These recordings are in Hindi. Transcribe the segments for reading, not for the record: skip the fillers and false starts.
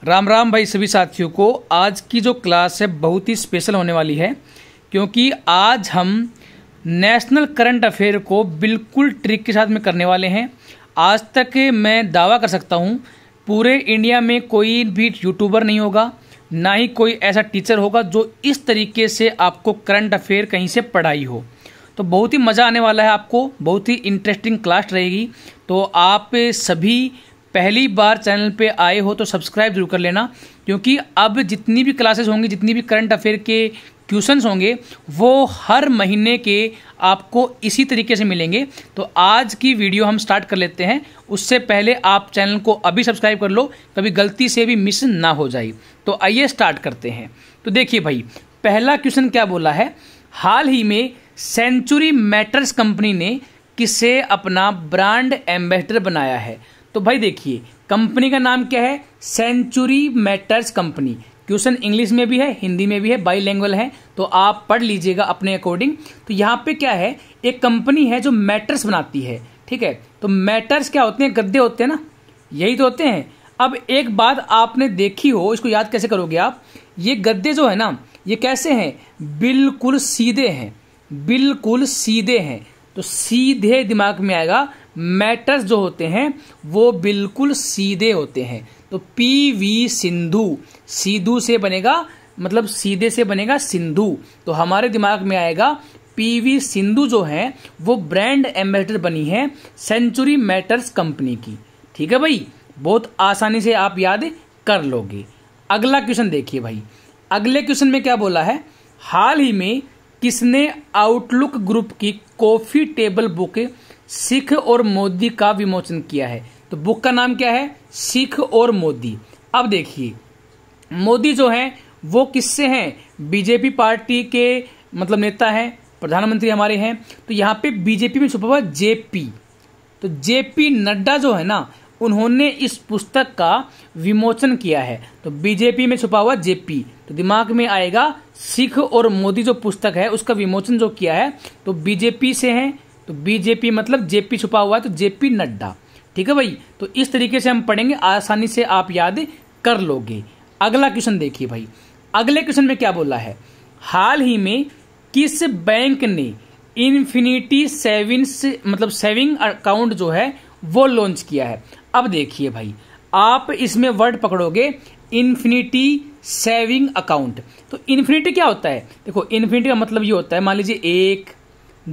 राम राम भाई सभी साथियों को। आज की जो क्लास है बहुत ही स्पेशल होने वाली है, क्योंकि आज हम नेशनल करंट अफेयर को बिल्कुल ट्रिक के साथ में करने वाले हैं। आज तक मैं दावा कर सकता हूँ पूरे इंडिया में कोई भी यूट्यूबर नहीं होगा, ना ही कोई ऐसा टीचर होगा जो इस तरीके से आपको करंट अफेयर कहीं से पढ़ाई हो। तो बहुत ही मज़ा आने वाला है, आपको बहुत ही इंटरेस्टिंग क्लास रहेगी। तो आप सभी पहली बार चैनल पे आए हो तो सब्सक्राइब जरूर कर लेना, क्योंकि अब जितनी भी क्लासेस होंगी, जितनी भी करंट अफेयर के क्वेश्चंस होंगे, वो हर महीने के आपको इसी तरीके से मिलेंगे। तो आज की वीडियो हम स्टार्ट कर लेते हैं। उससे पहले आप चैनल को अभी सब्सक्राइब कर लो, कभी गलती से भी मिस ना हो जाए। तो आइए स्टार्ट करते हैं। तो देखिए भाई, पहला क्वेश्चन क्या बोला है, हाल ही में सेंचुरी मैटर्स कंपनी ने किसे अपना ब्रांड एम्बेसडर बनाया है। तो भाई देखिए, कंपनी का नाम क्या है, century matters company. Question English में भी है, हिंदी में भी है, बाईलैंग्वेज है, तो आप पढ़ लीजिएगा अपने अकॉर्डिंग। तो यहाँ पे क्या है, एक कंपनी है जो मैटर्स बनाती है, ठीक है। तो मैटर्स क्या होते हैं, गद्दे होते हैं ना, यही तो होते हैं। अब एक बात आपने देखी हो, इसको याद कैसे करोगे आप, ये गद्दे जो है ना, ये कैसे हैं, बिल्कुल सीधे हैं, बिल्कुल सीधे हैं। तो सीधे दिमाग में आएगा, मैटर्स जो होते हैं वो बिल्कुल सीधे होते हैं। तो पीवी सिंधु, सीधु से बनेगा, मतलब सीधे से बनेगा सिंधु। तो हमारे दिमाग में आएगा पीवी सिंधु जो है वो ब्रांड एम्बेसडर बनी है सेंचुरी मैटर्स कंपनी की। ठीक है भाई, बहुत आसानी से आप याद कर लोगे। अगला क्वेश्चन देखिए भाई, अगले क्वेश्चन में क्या बोला है, हाल ही में किसने आउटलुक ग्रुप की कॉफी टेबल बुक सिख और मोदी का विमोचन किया है। तो बुक का नाम क्या है, सिख और मोदी। अब देखिए, मोदी जो है वो किससे हैं, बीजेपी पार्टी के मतलब नेता हैं, प्रधानमंत्री हमारे हैं। तो यहाँ पे बीजेपी में छुपा हुआ जेपी, तो जेपी नड्डा जो है ना, उन्होंने इस पुस्तक का विमोचन किया है। तो बीजेपी में छुपा हुआ जेपी, तो दिमाग में आएगा सिख और मोदी जो पुस्तक है उसका विमोचन जो किया है तो बीजेपी से है। तो बीजेपी मतलब जेपी छुपा हुआ है, तो जेपी नड्डा। ठीक है भाई, तो इस तरीके से हम पढ़ेंगे, आसानी से आप याद कर लोगे। अगला क्वेश्चन देखिए भाई, अगले क्वेश्चन में क्या बोला है, हाल ही में किस बैंक ने इन्फिनिटी सेविंग्स मतलब सेविंग अकाउंट जो है वो लॉन्च किया है। अब देखिए भाई, आप इसमें वर्ड पकड़ोगे इन्फिनिटी सेविंग अकाउंट। तो इन्फिनिटी क्या होता है, देखो इन्फिनिटी का मतलब ये होता है, मान लीजिए 1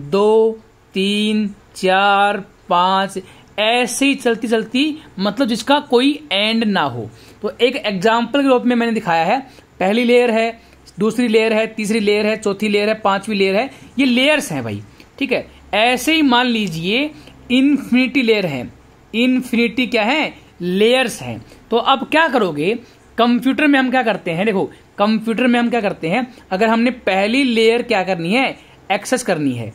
2 3 4 5 ऐसे ही चलती चलती, मतलब जिसका कोई एंड ना हो। तो एक एग्जाम्पल के रूप में मैंने दिखाया है, पहली लेयर है, दूसरी लेयर है, तीसरी लेयर है, चौथी लेयर है, पांचवी लेयर है, ये लेयर्स हैं भाई। ठीक है, ऐसे ही मान लीजिए इन्फिनिटी लेयर है, इन्फिनिटी क्या है, लेयर्स हैं। तो अब क्या करोगे, कंप्यूटर में हम क्या करते हैं, देखो कंप्यूटर में हम क्या करते हैं, अगर हमने पहली लेयर क्या करनी है, एक्सेस करनी है,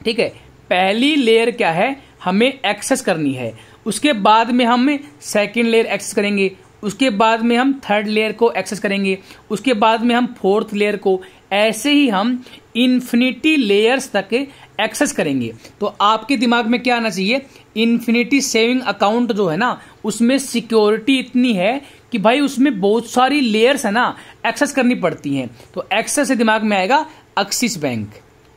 ठीक है, पहली लेयर क्या है, हमें एक्सेस करनी है, उसके बाद में हम सेकंड लेयर एक्सेस करेंगे, उसके बाद में हम थर्ड लेयर को एक्सेस करेंगे, उसके बाद में हम फोर्थ लेयर को, ऐसे ही हम इन्फिनिटी लेयर्स तक एक्सेस करेंगे। तो आपके दिमाग में क्या आना चाहिए, इन्फिनिटी सेविंग अकाउंट जो है ना, उसमें सिक्योरिटी इतनी है कि भाई उसमें बहुत सारी लेयर्स है ना, एक्सेस करनी पड़ती हैं। तो एक्सेस से दिमाग में आएगा एक्सिस बैंक।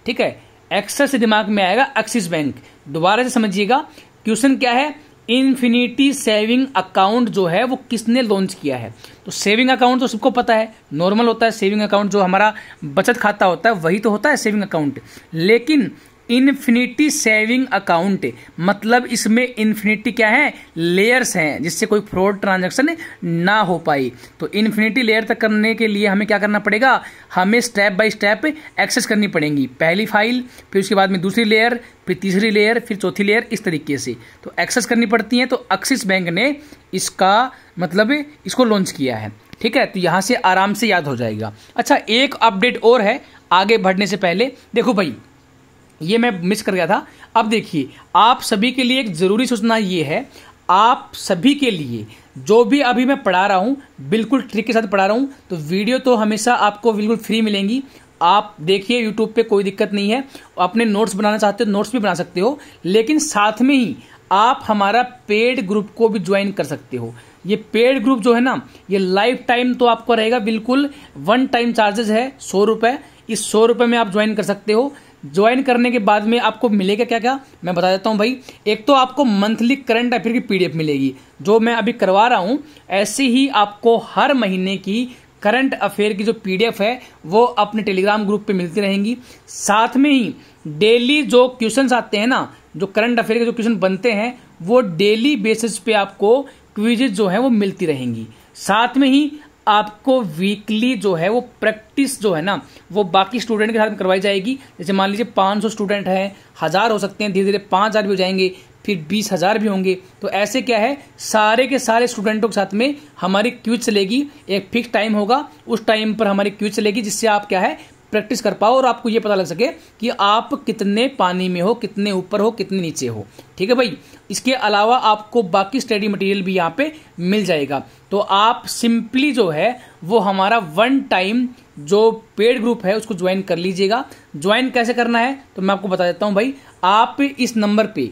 ठीक है, एक्सेस से दिमाग में आएगा एक्सिस बैंक। दोबारा से समझिएगा, क्वेश्चन क्या है, इन्फिनिटी सेविंग अकाउंट जो है वो किसने लॉन्च किया है। तो सेविंग अकाउंट तो सबको पता है, नॉर्मल होता है सेविंग अकाउंट, जो हमारा बचत खाता होता है वही तो होता है सेविंग अकाउंट। लेकिन इन्फिनिटी सेविंग अकाउंट मतलब इसमें इन्फिनिटी क्या है, लेयर्स हैं, जिससे कोई फ्रॉड ट्रांजैक्शन ना हो पाए। तो इन्फिनिटी लेयर तक करने के लिए हमें क्या करना पड़ेगा, हमें स्टेप बाय स्टेप एक्सेस करनी पड़ेंगी, पहली फाइल, फिर उसके बाद में दूसरी लेयर, फिर तीसरी लेयर, फिर चौथी लेयर, इस तरीके से तो एक्सेस करनी पड़ती है। तो एक्सिस बैंक ने इसका मतलब इसको लॉन्च किया है। ठीक है, तो यहां से आराम से याद हो जाएगा। अच्छा, एक अपडेट और है आगे बढ़ने से पहले, देखो भाई ये मैं मिस कर गया था। अब देखिए, आप सभी के लिए एक जरूरी सूचना ये है, आप सभी के लिए जो भी अभी मैं पढ़ा रहा हूं बिल्कुल ट्रिक के साथ पढ़ा रहा हूं। तो वीडियो तो हमेशा आपको बिल्कुल फ्री मिलेंगी, आप देखिए यूट्यूब पे, कोई दिक्कत नहीं है। अपने नोट्स बनाना चाहते हो नोट्स भी बना सकते हो, लेकिन साथ में ही आप हमारा पेड ग्रुप को भी ज्वाइन कर सकते हो। ये पेड ग्रुप जो है ना, ये लाइफ टाइम तो आपको रहेगा, बिल्कुल वन टाइम चार्जेस है 100 रुपए। इस 100 रुपए में आप ज्वाइन कर सकते हो। ज्वाइन करने के बाद में आपको मिलेगा क्या क्या, मैं बता देता हूं भाई। एक तो आपको मंथली करंट अफेयर की पीडीएफ मिलेगी, जो मैं अभी करवा रहा हूं। ऐसे ही आपको हर महीने की करंट अफेयर की जो पीडीएफ है वो अपने टेलीग्राम ग्रुप पे मिलती रहेंगी। साथ में ही डेली जो क्वेश्चंस आते हैं ना, जो करंट अफेयर के जो क्वेश्चन बनते हैं, वो डेली बेसिस पे आपको क्विजेज जो है वो मिलती रहेंगी। साथ में ही आपको वीकली जो है वो प्रैक्टिस जो है ना, वो बाकी स्टूडेंट के साथ में करवाई जाएगी। जैसे मान लीजिए 500 स्टूडेंट हैं, 1000 हो सकते हैं, धीरे धीरे 5000 भी हो जाएंगे, फिर 20,000 भी होंगे। तो ऐसे क्या है, सारे के सारे स्टूडेंटों के साथ में हमारी क्विज चलेगी। एक फिक्स टाइम होगा, उस टाइम पर हमारी क्विज चलेगी, जिससे आप क्या है प्रैक्टिस कर पाओ और आपको ये पता लग सके कि आप कितने पानी में हो, कितने ऊपर हो, कितने नीचे हो। ठीक है भाई। इसके अलावा आपको बाकी स्टडी मटेरियल भी यहाँ पे मिल जाएगा। तो आप सिंपली जो है वो हमारा वन टाइम जो पेड ग्रुप है उसको ज्वाइन कर लीजिएगा। ज्वाइन कैसे करना है तो मैं आपको बता देता हूं भाई। आप इस नंबर पे,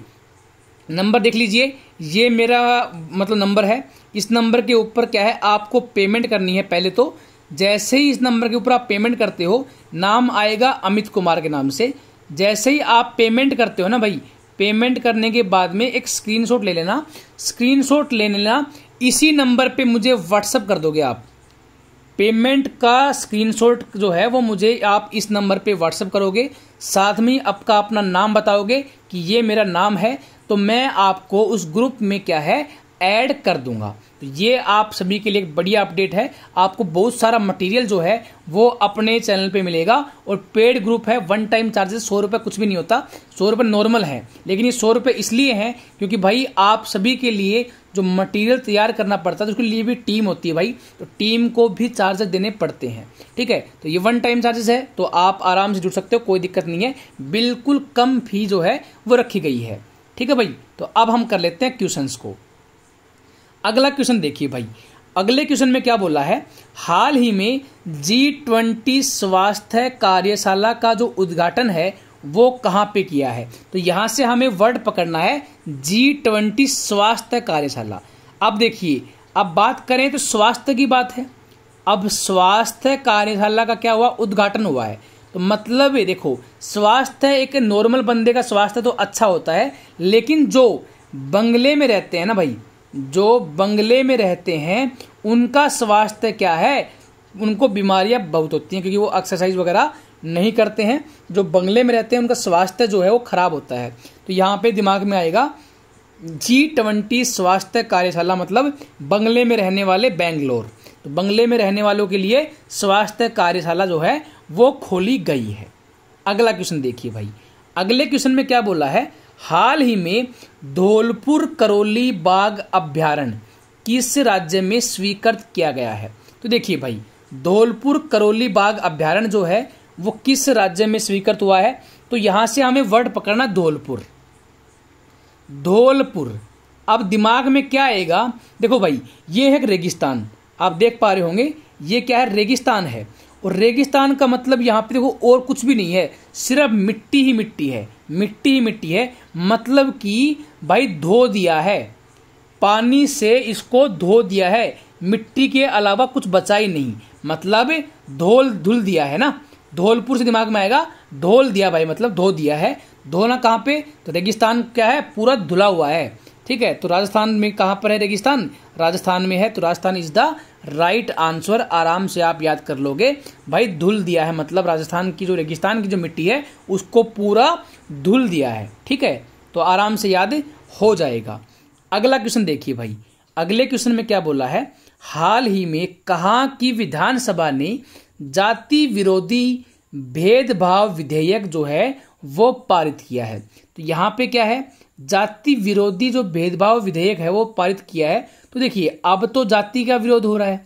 नंबर देख लीजिए, ये मेरा मतलब नंबर है। इस नंबर के ऊपर क्या है, आपको पेमेंट करनी है। पहले तो जैसे ही इस नंबर के ऊपर आप पेमेंट करते हो, नाम आएगा अमित कुमार के नाम से। जैसे ही आप पेमेंट करते हो ना भाई, पेमेंट करने के बाद में एक स्क्रीनशॉट ले लेना। स्क्रीनशॉट ले लेना, इसी नंबर पे मुझे व्हाट्सअप कर दोगे आप। पेमेंट का स्क्रीनशॉट जो है वो मुझे आप इस नंबर पे व्हाट्सअप करोगे। साथ में आपका अपना नाम बताओगे कि ये मेरा नाम है, तो मैं आपको उस ग्रुप में क्या है ऐड कर दूंगा। तो ये आप सभी के लिए एक बढ़िया अपडेट है। आपको बहुत सारा मटेरियल जो है वो अपने चैनल पे मिलेगा। और पेड ग्रुप है, वन टाइम चार्जेस 100 रुपए कुछ भी नहीं होता, 100 रुपए नॉर्मल है। लेकिन ये 100 रुपए इसलिए हैं क्योंकि भाई आप सभी के लिए जो मटेरियल तैयार करना पड़ता है, तो उसके लिए भी टीम होती है भाई, तो टीम को भी चार्जेस देने पड़ते हैं। ठीक है, तो ये वन टाइम चार्जेस है, तो आप आराम से जुड़ सकते हो, कोई दिक्कत नहीं है। बिल्कुल कम फी जो है वो रखी गई है। ठीक है भाई। तो अब हम कर लेते हैं क्वेश्चंस को। अगला क्वेश्चन देखिए भाई। अगले क्वेश्चन में क्या बोला है, हाल ही में G20 स्वास्थ्य कार्यशाला का जो उद्घाटन है वो कहां पे किया है। तो यहां से हमें वर्ड पकड़ना है, G20 स्वास्थ्य कार्यशाला। अब देखिए, अब बात करें तो स्वास्थ्य की बात है। अब स्वास्थ्य कार्यशाला का क्या हुआ, उद्घाटन हुआ है। तो मतलब है, देखो, स्वास्थ्य एक नॉर्मल बंदे का स्वास्थ्य तो अच्छा होता है, लेकिन जो बंगले में रहते हैं ना भाई, जो बंगले में रहते हैं उनका स्वास्थ्य क्या है, उनको बीमारियां बहुत होती हैं, क्योंकि वो एक्सरसाइज वगैरह नहीं करते हैं। जो बंगले में रहते हैं उनका स्वास्थ्य जो है वो खराब होता है। तो यहाँ पे दिमाग में आएगा G20 स्वास्थ्य कार्यशाला, मतलब बंगले में रहने वाले बेंगलोर। तो बंगले में रहने वालों के लिए स्वास्थ्य कार्यशाला जो है वो खोली गई है। अगला क्वेश्चन देखिए भाई। अगले क्वेश्चन में क्या बोला है, हाल ही में धौलपुर करौली बाघ अभ्यारण्य किस राज्य में स्वीकृत किया गया है। तो देखिए भाई, धौलपुर करौली बाघ अभ्यारण्य जो है वो किस राज्य में स्वीकृत हुआ है। तो यहां से हमें वर्ड पकड़ना धौलपुर। धौलपुर, अब दिमाग में क्या आएगा, देखो भाई, ये है रेगिस्तान, आप देख पा रहे होंगे, ये क्या है, रेगिस्तान है। और रेगिस्तान का मतलब यहाँ पे देखो और कुछ भी नहीं है, सिर्फ मिट्टी ही मिट्टी है, मिट्टी ही मिट्टी है। मतलब कि भाई धो दिया है, पानी से इसको धो दिया है, मिट्टी के अलावा कुछ बचा ही नहीं, मतलब धुल दिया है ना। धौलपुर से दिमाग में आएगा धोल दिया भाई, मतलब धो दिया है। धोना कहाँ पे, तो रेगिस्तान क्या है, पूरा धुला हुआ है। ठीक है, तो राजस्थान में कहां पर है रेगिस्तान, राजस्थान में है। तो Rajasthan is the right answer. आराम से आप याद कर लोगे भाई, धुल दिया है मतलब राजस्थान की जो रेगिस्तान की जो मिट्टी है उसको पूरा धुल दिया है। ठीक है, तो आराम से याद हो जाएगा। अगला क्वेश्चन देखिए भाई। अगले क्वेश्चन में क्या बोला है, हाल ही में कहां की विधानसभा ने जाति विरोधी भेदभाव विधेयक जो है वो पारित किया है। तो यहां पे क्या है, जाति विरोधी जो भेदभाव विधेयक है वो पारित किया है। तो देखिए, अब तो जाति का विरोध हो रहा है।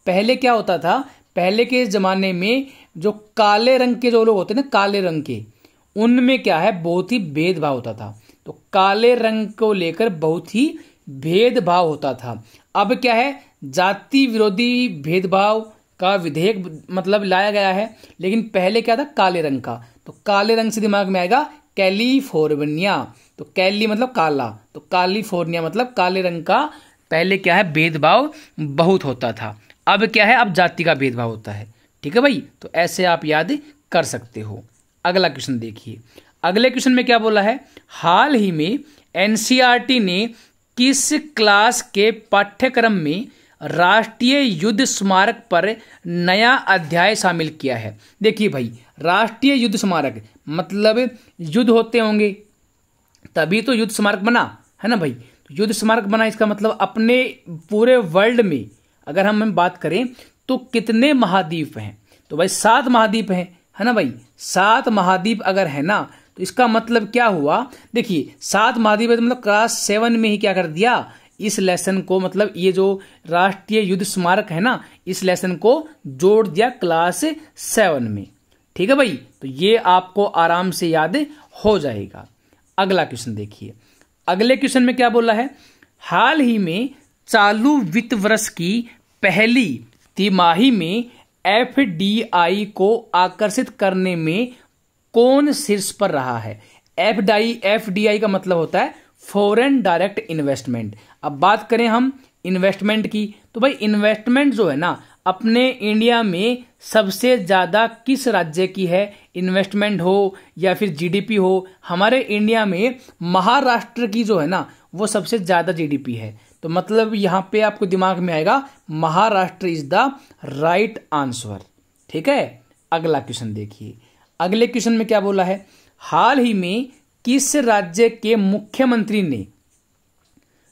पहले क्या होता था, पहले के जमाने में जो काले रंग के जो लोग होते हैं ना, काले रंग के, उनमें क्या है बहुत ही भेदभाव होता था। तो काले रंग को लेकर बहुत ही भेदभाव होता था। अब क्या है, जाति विरोधी भेदभाव का विधेयक मतलब लाया गया है। लेकिन पहले क्या था, काले रंग का। तो काले रंग से दिमाग में आएगा कैलिफोर्निया। तो कैली मतलब काला, तो कैलिफोर्निया मतलब काले रंग का पहले क्या है, भेदभाव बहुत होता था, अब क्या है, अब जाति का भेदभाव होता है। ठीक है भाई, तो ऐसे आप याद कर सकते हो। अगला क्वेश्चन देखिए, अगले क्वेश्चन में क्या बोला है, हाल ही में एनसीईआरटी ने किस क्लास के पाठ्यक्रम में राष्ट्रीय युद्ध स्मारक पर नया अध्याय शामिल किया है। देखिए भाई, राष्ट्रीय युद्ध स्मारक मतलब युद्ध होते होंगे तभी तो युद्ध स्मारक बना है ना भाई। तो युद्ध स्मारक बना, इसका मतलब अपने पूरे वर्ल्ड में अगर हम बात करें तो कितने महाद्वीप हैं, तो भाई 7 महाद्वीप हैं, है ना भाई। 7 महाद्वीप अगर है ना, तो इसका मतलब क्या हुआ, देखिए 7 महाद्वीप है तो मतलब क्लास 7 में ही क्या कर दिया, इस लेसन को, मतलब ये जो राष्ट्रीय युद्ध स्मारक है ना, इस लेसन को जोड़ दिया क्लास 7 में। ठीक है भाई, तो ये आपको आराम से याद हो जाएगा। अगला क्वेश्चन देखिए, अगले क्वेश्चन में क्या बोला है, हाल ही में चालू वित्त वर्ष की पहली तिमाही में एफडीआई को आकर्षित करने में कौन शीर्ष पर रहा है। एफडीआई का मतलब होता है फॉरेन डायरेक्ट इन्वेस्टमेंट। अब बात करें हम इन्वेस्टमेंट की, तो भाई इन्वेस्टमेंट जो है ना अपने इंडिया में सबसे ज्यादा किस राज्य की है, इन्वेस्टमेंट हो या फिर जीडीपी हो, हमारे इंडिया में महाराष्ट्र की जो है ना वो सबसे ज्यादा जीडीपी है। तो मतलब यहां पे आपको दिमाग में आएगा Maharashtra is the right answer. ठीक है, अगला क्वेश्चन देखिए, अगले क्वेश्चन में क्या बोला है, हाल ही में किस राज्य के मुख्यमंत्री ने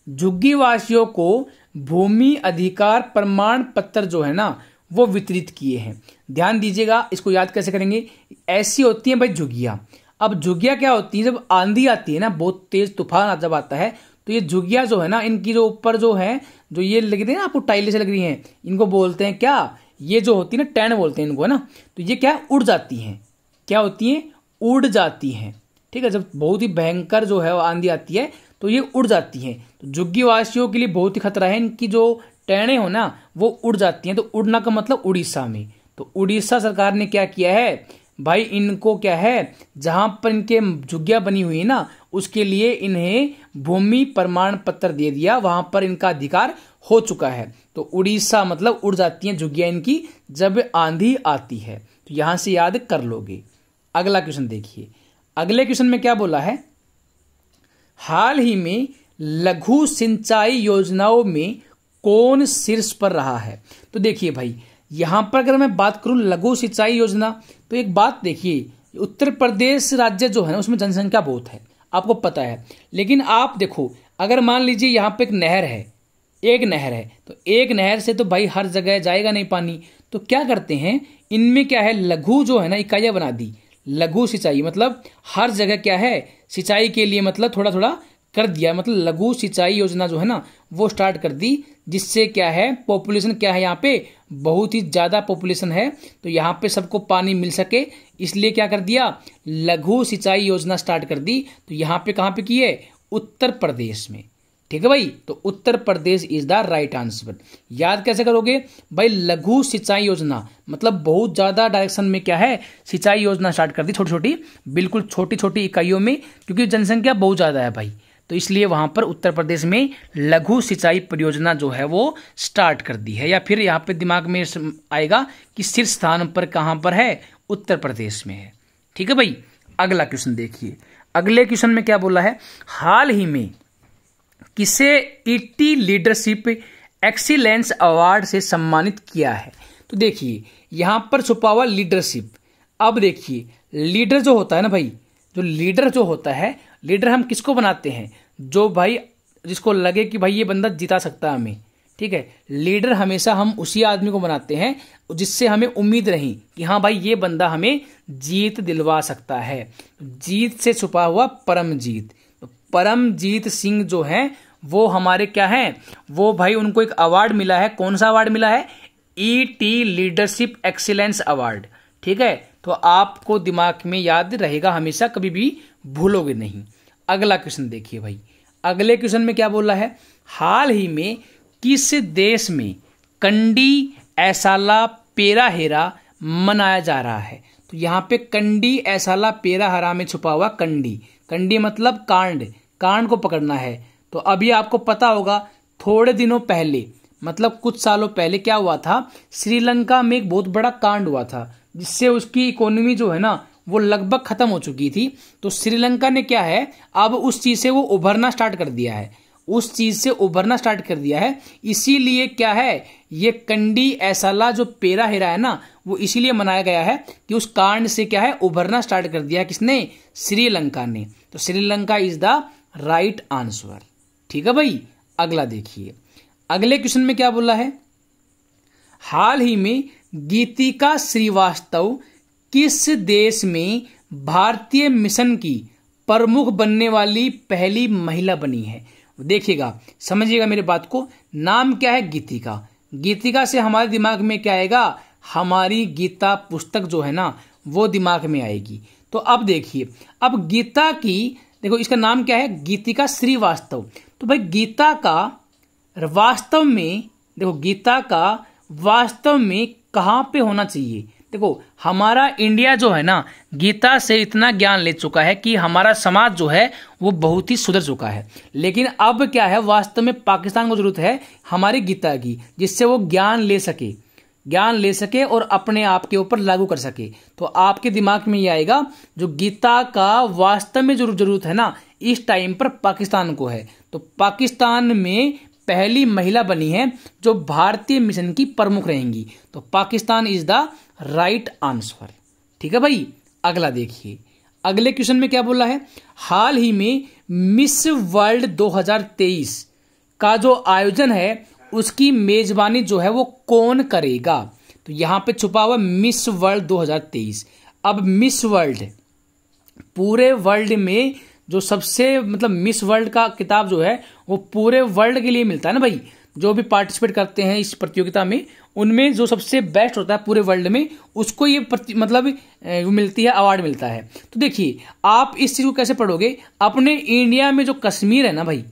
झुग्गीवासियों को भूमि अधिकार प्रमाण पत्र जो है ना वो वितरित किए हैं। ध्यान दीजिएगा, इसको याद कैसे करेंगे, ऐसी होती है भाई झुग्गियां। अब झुग्गियां क्या होती है, जब आंधी आती है ना, बहुत तेज तूफान जब आता है, तो ये झुग्गियां जो है ना, इनकी जो ऊपर जो है, जो ये लग रही है ना आपको टाइलें से लग रही हैं, इनको बोलते हैं क्या, ये जो होती है ना टैन बोलते हैं इनको, है ना। तो ये क्या उड़ जाती हैं, क्या होती हैं, उड़ जाती हैं। ठीक है, जब बहुत ही भयंकर जो है आंधी आती है तो ये उड़ जाती हैं। तो झुग्गी वासियों के लिए बहुत ही खतरा है, इनकी जो टहने हो ना वो उड़ जाती हैं। तो उड़ना का मतलब उड़ीसा में, तो उड़ीसा सरकार ने क्या किया है भाई, इनको क्या है, जहां पर इनके झुग्गियां बनी हुई है ना उसके लिए इन्हें भूमि प्रमाण पत्र दे दिया, वहां पर इनका अधिकार हो चुका है। तो उड़ीसा मतलब उड़ जाती हैं झुग्गियां इनकी जब आंधी आती है। तो यहां से याद कर लोगे। अगला क्वेश्चन देखिए, अगले क्वेश्चन में क्या बोला है, हाल ही में लघु सिंचाई योजनाओं में कौन शीर्ष पर रहा है। तो देखिए भाई, यहां पर अगर मैं बात करूं लघु सिंचाई योजना, तो एक बात देखिए, उत्तर प्रदेश राज्य जो है ना उसमें जनसंख्या बहुत है, आपको पता है। लेकिन आप देखो, अगर मान लीजिए यहां पे एक नहर है, तो एक नहर से तो भाई हर जगह जाएगा नहीं पानी। तो क्या करते हैं, इनमें क्या है, लघु जो है ना इकाइयां बना दी, लघु सिंचाई मतलब हर जगह क्या है, सिंचाई के लिए मतलब थोड़ा थोड़ा कर दिया, मतलब लघु सिंचाई योजना जो है ना वो स्टार्ट कर दी, जिससे क्या है, पॉपुलेशन क्या है, यहाँ पे बहुत ही ज्यादा पॉपुलेशन है, तो यहाँ पे सबको पानी मिल सके, इसलिए क्या कर दिया, लघु सिंचाई योजना स्टार्ट कर दी। तो यहाँ पे कहाँ पे की है, उत्तर प्रदेश में। ठीक है भाई, तो Uttar Pradesh is the right answer. याद कैसे करोगे भाई, लघु सिंचाई योजना मतलब बहुत ज्यादा डायरेक्शन में क्या है, सिंचाई योजना स्टार्ट कर दी, छोटी छोटी, बिल्कुल छोटी छोटी इकाइयों में, क्योंकि जनसंख्या बहुत ज्यादा है भाई, तो इसलिए वहां पर उत्तर प्रदेश में लघु सिंचाई परियोजना जो है वो स्टार्ट कर दी है। या फिर यहाँ पे दिमाग में आएगा कि शीर्ष स्थान पर कहां पर है, उत्तर प्रदेश में है। ठीक है भाई, अगला क्वेश्चन देखिए, अगले क्वेश्चन में क्या बोला है, हाल ही में किसे ईटी लीडरशिप एक्सीलेंस अवार्ड से सम्मानित किया है। तो देखिए यहां पर छुपा हुआ लीडरशिप। अब देखिए लीडर जो होता है ना भाई, जो लीडर जो होता है, लीडर हम किसको बनाते हैं, जो भाई जिसको लगे कि भाई ये बंदा जिता सकता है हमें। ठीक है, लीडर हमेशा हम उसी आदमी को बनाते हैं जिससे हमें उम्मीद रही कि हाँ भाई ये बंदा हमें जीत दिलवा सकता है। जीत से छुपा हुआ परमजीत, परमजीत सिंह जो है वो हमारे क्या हैं, वो भाई उनको एक अवार्ड मिला है। कौन सा अवार्ड मिला है, ईटी लीडरशिप एक्सीलेंस अवार्ड। ठीक है, तो आपको दिमाग में याद रहेगा हमेशा, कभी भी भूलोगे नहीं। अगला क्वेश्चन देखिए भाई, अगले क्वेश्चन में क्या बोला है, हाल ही में किस देश में कंडी ऐसाला पेराहेरा मनाया जा रहा है। तो यहां पे कंडी ऐसाला पेराहेरा में छुपा हुआ कंडी, कंडी मतलब कांड, कांड को पकड़ना है। तो अभी आपको पता होगा थोड़े दिनों पहले, मतलब कुछ सालों पहले क्या हुआ था, श्रीलंका में एक बहुत बड़ा कांड हुआ था जिससे उसकी इकोनॉमी जो है ना वो लगभग खत्म हो चुकी थी। तो श्रीलंका ने क्या है, अब उस चीज से वो उभरना स्टार्ट कर दिया है, उस चीज से उभरना स्टार्ट कर दिया है। इसीलिए क्या है, ये कंडी ऐसाला जो पेरा हेरा है ना, वो इसीलिए मनाया गया है कि उस कांड से क्या है, उभरना स्टार्ट कर दिया है। किसने? श्रीलंका ने। तो Sri Lanka is the right answer. ठीक है भाई, अगला देखिए, अगले क्वेश्चन में क्या बोला है, हाल ही में गीतिका श्रीवास्तव किस देश में भारतीय मिशन की प्रमुख बनने वाली पहली महिला बनी है? देखिएगा, समझिएगा मेरे बात को। नाम क्या है? गीतिका। गीतिका से हमारे दिमाग में क्या आएगा, हमारी गीता पुस्तक जो है ना वो दिमाग में आएगी। तो अब देखिए, अब गीता की देखो, इसका नाम क्या है, गीतिका श्रीवास्तव। तो भाई गीता का वास्तव में, देखो गीता का वास्तव में कहां पे होना चाहिए? देखो हमारा इंडिया जो है ना गीता से इतना ज्ञान ले चुका है कि हमारा समाज जो है वो बहुत ही सुधर चुका है। लेकिन अब क्या है, वास्तव में पाकिस्तान को जरूरत है हमारी गीता की, जिससे वो ज्ञान ले सके और अपने आप के ऊपर लागू कर सके। तो आपके दिमाग में ये आएगा, जो गीता का वास्तव में जरूरत है ना इस टाइम पर पाकिस्तान को है। तो पाकिस्तान में पहली महिला बनी है जो भारतीय मिशन की प्रमुख रहेंगी। तो Pakistan is the right answer. ठीक है भाई, अगला देखिए, अगले क्वेश्चन में क्या बोला है, हाल ही में मिस वर्ल्ड 2023 का जो आयोजन है उसकी मेजबानी जो है वो कौन करेगा? तो यहां पे छुपा हुआ मिस वर्ल्ड 2023। अब मिस वर्ल्ड, पूरे वर्ल्ड में जो सबसे मतलब मिस वर्ल्ड का किताब जो है वो पूरे वर्ल्ड के लिए मिलता है ना भाई। जो भी पार्टिसिपेट करते हैं इस प्रतियोगिता में, उनमें जो सबसे बेस्ट होता है पूरे वर्ल्ड में, उसको ये मतलब मिलती है, अवार्ड मिलता है। तो देखिए आप इस चीज को कैसे पढ़ोगे, अपने इंडिया में जो कश्मीर है ना भाई,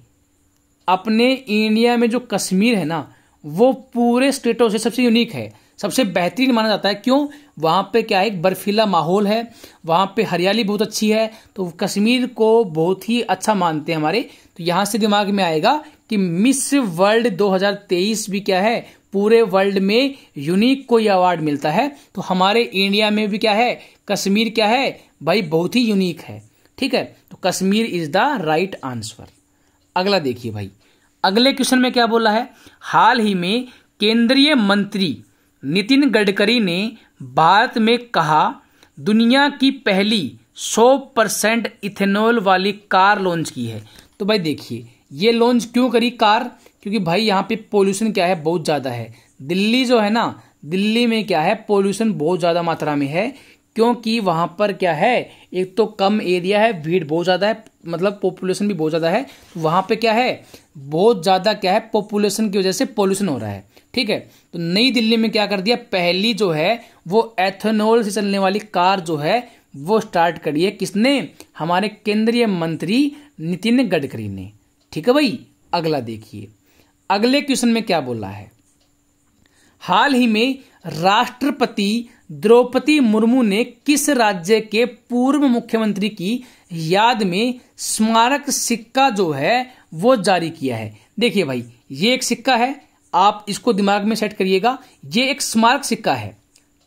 अपने इंडिया में जो कश्मीर है ना वो पूरे स्टेटों से सबसे यूनिक है, सबसे बेहतरीन माना जाता है। क्यों? वहां पे क्या है, एक बर्फीला माहौल है, वहां पे हरियाली बहुत अच्छी है, तो कश्मीर को बहुत ही अच्छा मानते हैं हमारे। तो यहां से दिमाग में आएगा कि मिस वर्ल्ड 2023 भी क्या है, पूरे वर्ल्ड में यूनिक कोई अवार्ड मिलता है। तो हमारे इंडिया में भी क्या है, कश्मीर क्या है भाई, बहुत ही यूनिक है। ठीक है, तो Kashmir is the right answer. अगला देखिए भाई, अगले क्वेश्चन में क्या बोला है, हाल ही में केंद्रीय मंत्री नितिन गडकरी ने भारत में कहा दुनिया की पहली 100% इथेनॉल वाली कार लॉन्च की है। तो भाई देखिए, ये लॉन्च क्यों करी कार? क्योंकि भाई यहाँ पे पोल्यूशन क्या है, बहुत ज्यादा है। दिल्ली जो है ना, दिल्ली में क्या है, पोल्यूशन बहुत ज्यादा मात्रा में है। क्योंकि वहां पर क्या है, एक तो कम एरिया है, भीड़ बहुत ज्यादा है, मतलब पॉपुलेशन भी बहुत ज्यादा है। तो वहां पे क्या है, बहुत ज्यादा क्या है, पॉपुलेशन की वजह से पोल्यूशन हो रहा है। ठीक है, तो नई दिल्ली में क्या कर दिया, पहली जो है वो एथेनॉल से चलने वाली कार जो है वो स्टार्ट करी है। किसने? हमारे केंद्रीय मंत्री नितिन गडकरी ने। ठीक है भाई, अगला देखिए, अगले क्वेश्चन में क्या बोला है, हाल ही में राष्ट्रपति द्रौपदी मुर्मू ने किस राज्य के पूर्व मुख्यमंत्री की याद में स्मारक सिक्का जो है वो जारी किया है? देखिए भाई, ये एक सिक्का है, आप इसको दिमाग में सेट करिएगा, ये एक स्मारक सिक्का है।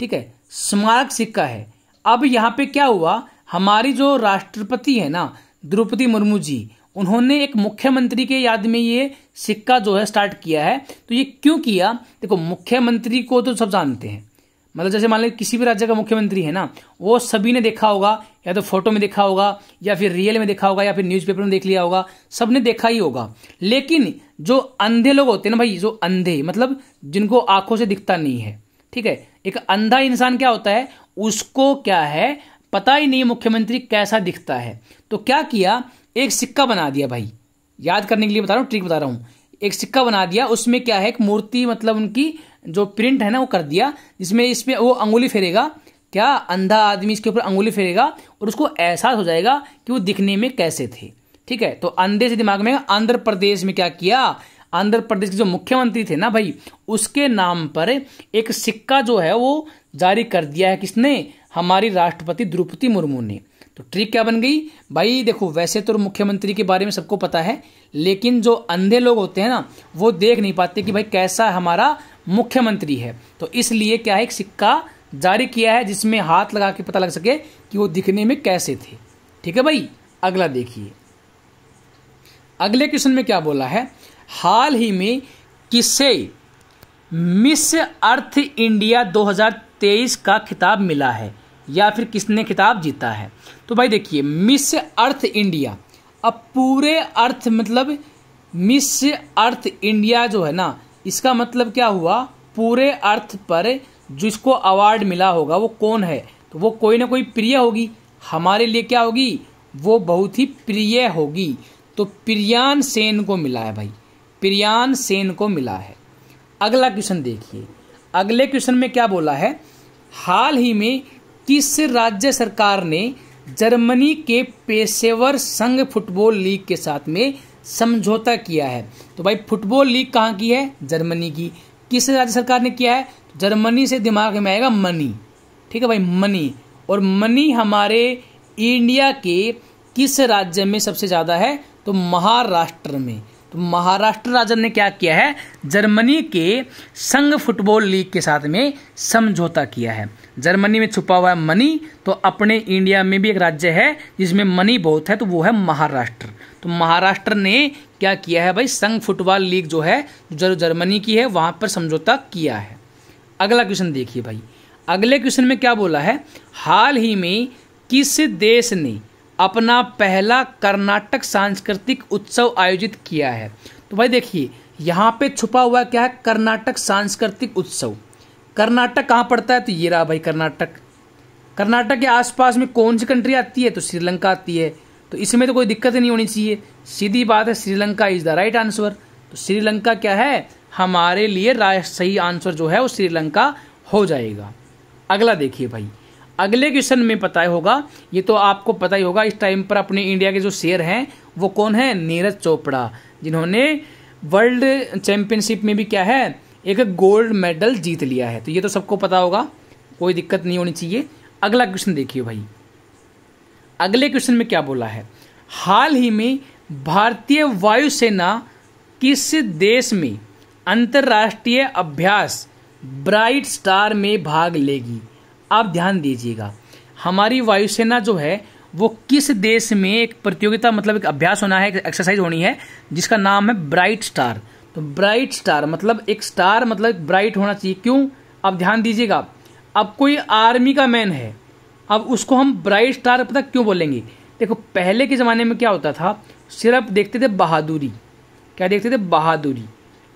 ठीक है, स्मारक सिक्का है। अब यहां पे क्या हुआ, हमारी जो राष्ट्रपति है ना द्रौपदी मुर्मू जी, उन्होंने एक मुख्यमंत्री के याद में ये सिक्का जो है स्टार्ट किया है। तो ये क्यों किया? देखो मुख्यमंत्री को तो सब जानते हैं, मतलब जैसे मान लीजिए किसी भी राज्य का मुख्यमंत्री है ना, वो सभी ने देखा होगा, या तो फोटो में देखा होगा, या फिर रियल में देखा होगा, या फिर न्यूज़पेपर में देख लिया होगा, सबने देखा ही होगा। लेकिन जो अंधे लोग होते हैं ना भाई, जो अंधे मतलब जिनको आंखों से दिखता नहीं है, ठीक है, एक अंधा इंसान क्या होता है, उसको क्या है पता ही नहीं मुख्यमंत्री कैसा दिखता है। तो क्या किया, एक सिक्का बना दिया भाई, याद करने के लिए बता रहा हूँ, ट्रिक बता रहा हूँ। एक सिक्का बना दिया, उसमें क्या है, एक मूर्ति मतलब उनकी जो प्रिंट है ना वो कर दिया, जिसमें इसमें वो अंगुली फेरेगा, क्या अंधा आदमी इसके ऊपर अंगुली फेरेगा और उसको एहसास हो जाएगा कि वो दिखने में कैसे थे। ठीक है, तो अंधे से दिमाग में आंध्र प्रदेश में क्या किया, आंध्र प्रदेश के जो मुख्यमंत्री थे ना भाई, उसके नाम पर एक सिक्का जो है वो जारी कर दिया है। किसने? हमारी राष्ट्रपति द्रौपदी मुर्मू ने। तो ट्रिक क्या बन गई भाई, देखो वैसे तो मुख्यमंत्री के बारे में सबको पता है, लेकिन जो अंधे लोग होते हैं ना वो देख नहीं पाते कि भाई कैसा हमारा मुख्यमंत्री है। तो इसलिए क्या है, एक सिक्का जारी किया है जिसमें हाथ लगा के पता लग सके कि वो दिखने में कैसे थे। ठीक है भाई, अगला देखिए, अगले क्वेश्चन में क्या बोला है, हाल ही में किसे मिस अर्थ इंडिया 2023 का खिताब मिला है या फिर किसने खिताब जीता है। तो भाई देखिए, मिस अर्थ इंडिया, अब पूरे अर्थ मतलब मिस अर्थ इंडिया जो है ना, इसका मतलब क्या हुआ, पूरे अर्थ पर जिसको अवार्ड मिला होगा वो कौन है, तो वो कोई ना कोई प्रिय होगी, हमारे लिए क्या होगी, वो बहुत ही प्रिय होगी। तो प्रियान सेन को मिला है भाई, प्रियान सेन को मिला है। अगला क्वेश्चन देखिए, अगले क्वेश्चन में क्या बोला है, हाल ही में किस राज्य सरकार ने जर्मनी के पेशेवर संघ फुटबॉल लीग के साथ में समझौता किया है। तो भाई फुटबॉल लीग कहाँ की है, जर्मनी की। किस राज्य सरकार ने किया है, जर्मनी से दिमाग में आएगा मनी। ठीक है भाई, मनी, और मनी हमारे इंडिया के किस राज्य में सबसे ज्यादा है, तो महाराष्ट्र में। तो महाराष्ट्र राज्य ने क्या किया है, जर्मनी के संघ फुटबॉल लीग के साथ में समझौता किया है। जर्मनी में छुपा हुआ है मनी, तो अपने इंडिया में भी एक राज्य है जिसमें मनी बहुत है, तो वो है महाराष्ट्र। तो महाराष्ट्र ने क्या किया है भाई, संघ फुटबॉल लीग जो है जो जर्मनी की है वहां पर समझौता किया है। अगला क्वेश्चन देखिए भाई, अगले क्वेश्चन में क्या बोला है, हाल ही में किस देश ने अपना पहला कर्नाटक सांस्कृतिक उत्सव आयोजित किया है। तो भाई देखिए, यहाँ पे छुपा हुआ क्या है, कर्नाटक सांस्कृतिक उत्सव। कर्नाटक कहाँ पड़ता है, तो ये रहा भाई कर्नाटक। कर्नाटक के आसपास में कौन सी कंट्री आती है, तो श्रीलंका आती है। तो इसमें तो कोई दिक्कत नहीं होनी चाहिए, सीधी बात है, Sri Lanka is the right answer. तो श्रीलंका क्या है, हमारे लिए सही आंसर जो है वो श्रीलंका हो जाएगा। अगला देखिए भाई, अगले क्वेश्चन में पता होगा, ये तो आपको पता ही होगा, इस टाइम पर अपने इंडिया के जो शेर हैं वो कौन है, नीरज चोपड़ा, जिन्होंने वर्ल्ड चैंपियनशिप में भी क्या है, एक गोल्ड मेडल जीत लिया है। तो ये तो सबको पता होगा, कोई दिक्कत नहीं होनी चाहिए। अगला क्वेश्चन देखिए भाई, अगले क्वेश्चन में क्या बोला है, हाल ही में भारतीय वायुसेना किस देश में अंतर्राष्ट्रीय अभ्यास ब्राइट स्टार में भाग लेगी। आप ध्यान दीजिएगा, हमारी वायुसेना जो है वो किस देश में एक प्रतियोगिता मतलब एक अभ्यास होना है, एक एक्सरसाइज होनी है जिसका नाम है ब्राइट स्टार। तो ब्राइट स्टार मतलब एक स्टार मतलब ब्राइट होना चाहिए, क्यों, अब ध्यान दीजिएगा। अब कोई आर्मी का मैन है, अब उसको हम ब्राइट स्टार पता क्यों बोलेंगे, देखो पहले के ज़माने में क्या होता था, सिर्फ देखते थे बहादुरी, क्या देखते थे, बहादुरी।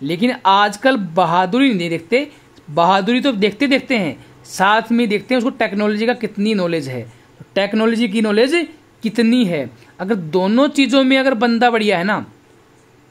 लेकिन आजकल बहादुरी नहीं देखते, बहादुरी तो देखते देखते हैं, साथ में देखते हैं उसको टेक्नोलॉजी का कितनी नॉलेज है, टेक्नोलॉजी की नॉलेज कितनी है। अगर दोनों चीज़ों में अगर बंदा बढ़िया है ना,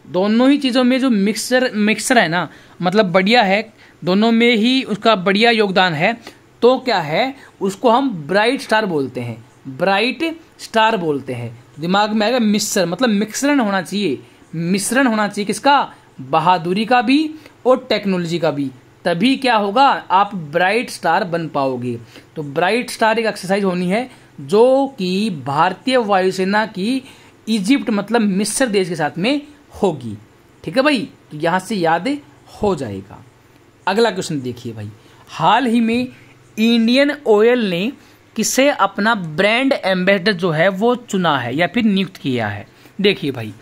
दोनों ही चीज़ों में जो मिक्सर है ना, मतलब बढ़िया है, दोनों में ही उसका बढ़िया योगदान है, तो क्या है, उसको हम ब्राइट स्टार बोलते हैं, ब्राइट स्टार बोलते हैं। दिमाग में आएगा मिक्सर, मतलब मिश्रण होना चाहिए, मिश्रण होना चाहिए किसका, बहादुरी का भी और टेक्नोलॉजी का भी, तभी क्या होगा, आप ब्राइट स्टार बन पाओगे। तो ब्राइट स्टार एक एक्सरसाइज होनी है जो कि भारतीय वायुसेना की इजिप्ट मतलब मिस्र देश के साथ में होगी। ठीक है भाई, तो यहां से याद हो जाएगा। अगला क्वेश्चन देखिए भाई, हाल ही में इंडियन ऑयल ने किसे अपना ब्रांड एम्बेसडर जो है वो चुना है या फिर नियुक्त किया है। देखिए भाई,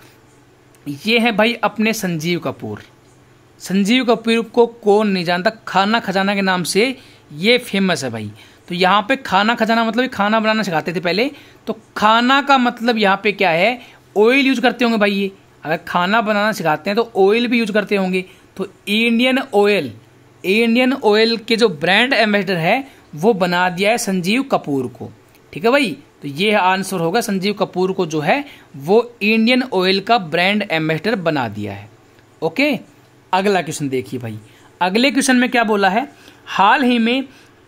ये है भाई अपने संजीव कपूर। संजीव कपूर को कौन नहीं जानता, खाना खजाना के नाम से ये फेमस है भाई। तो यहाँ पे खाना खजाना मतलब खाना बनाना सिखाते थे पहले, तो खाना का मतलब यहाँ पे क्या है, ऑयल यूज करते होंगे भाई। ये अगर खाना बनाना सिखाते हैं तो ऑयल भी यूज करते होंगे। तो इंडियन ऑयल के जो ब्रांड एम्बेसडर है वो बना दिया है संजीव कपूर को। ठीक है भाई, तो ये आंसर होगा, संजीव कपूर को जो है वो इंडियन ऑयल का ब्रांड एम्बेसडर बना दिया है। ओके, अगला क्वेश्चन देखिए भाई, अगले क्वेश्चन में क्या बोला है, हाल ही में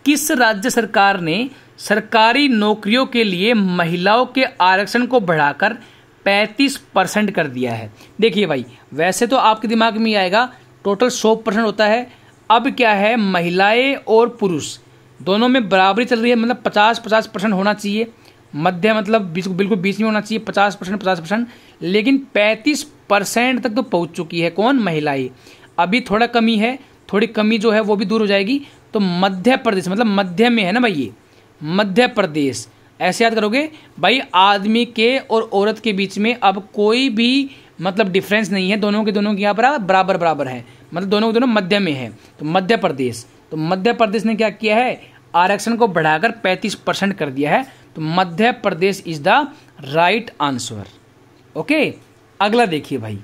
किस राज्य सरकार ने सरकारी नौकरियों के लिए महिलाओं के आरक्षण को बढ़ाकर 35% कर दिया है। देखिए भाई, वैसे तो आपके दिमाग में आएगा टोटल 100% होता है, अब क्या है, महिलाएं और पुरुष दोनों में बराबरी चल रही है, मतलब 50-50% होना चाहिए। मध्य मतलब बिल्कुल बीच में होना चाहिए, 50%, 50%, लेकिन 35% तक तो पहुंच चुकी है। कौन? महिलाएं। अभी थोड़ा कमी है, थोड़ी कमी जो है वो भी दूर हो जाएगी। तो मध्य प्रदेश मतलब मध्य में है ना भाई, ये मध्य प्रदेश। ऐसे याद करोगे भाई, आदमी के और औरत के बीच में अब कोई भी मतलब डिफरेंस नहीं है, दोनों के यहाँ पर बराबर बराबर है, मतलब दोनों के दोनों मध्य में है। तो मध्य प्रदेश, तो मध्य प्रदेश ने क्या किया है, आरक्षण को बढ़ाकर 35% कर दिया है। तो Madhya Pradesh is the right answer. Okay, अगला देखिए भाई,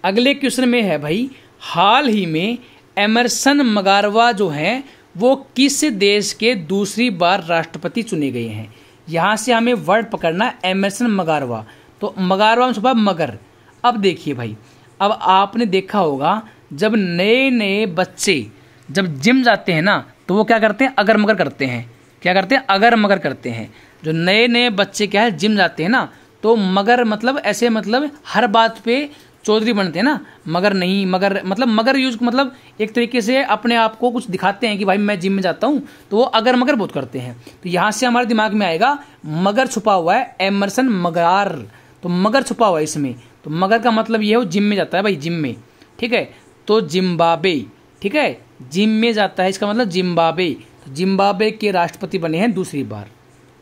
अगले क्वेश्चन में है भाई, हाल ही में एमरसन मगारवा जो हैं वो किस देश के दूसरी बार राष्ट्रपति चुने गए हैं। यहां से हमें वर्ड पकड़ना, एमरसन मगारवा। तो मगारवा में छुपा मगर। अब देखिए भाई, अब आपने देखा होगा जब नए नए बच्चे जब जिम जाते हैं ना, तो वो क्या करते हैं, अगर मगर करते हैं। क्या करते हैं? अगर मगर करते हैं। जो नए नए बच्चे क्या है, जिम जाते हैं ना, तो मगर मतलब ऐसे मतलब हर बात पे चौधरी बनते हैं ना, मगर नहीं, मगर मतलब मगर यूज मतलब एक तरीके से अपने आप को कुछ दिखाते हैं कि भाई मैं जिम में जाता हूं, तो वो अगर मगर बहुत करते हैं। तो यहां से हमारे दिमाग में आएगा मगर छुपा हुआ है, एमरसन मगार। तो मगर छुपा हुआ है इसमें। तो मगर का मतलब ये है वो जिम में जाता है भाई, जिम में। ठीक है, तो जिम्बाब्वे, ठीक है, जिम में जाता है, इसका मतलब जिम्बाब्वे। तो जिम्बाब्वे के राष्ट्रपति बने हैं दूसरी बार।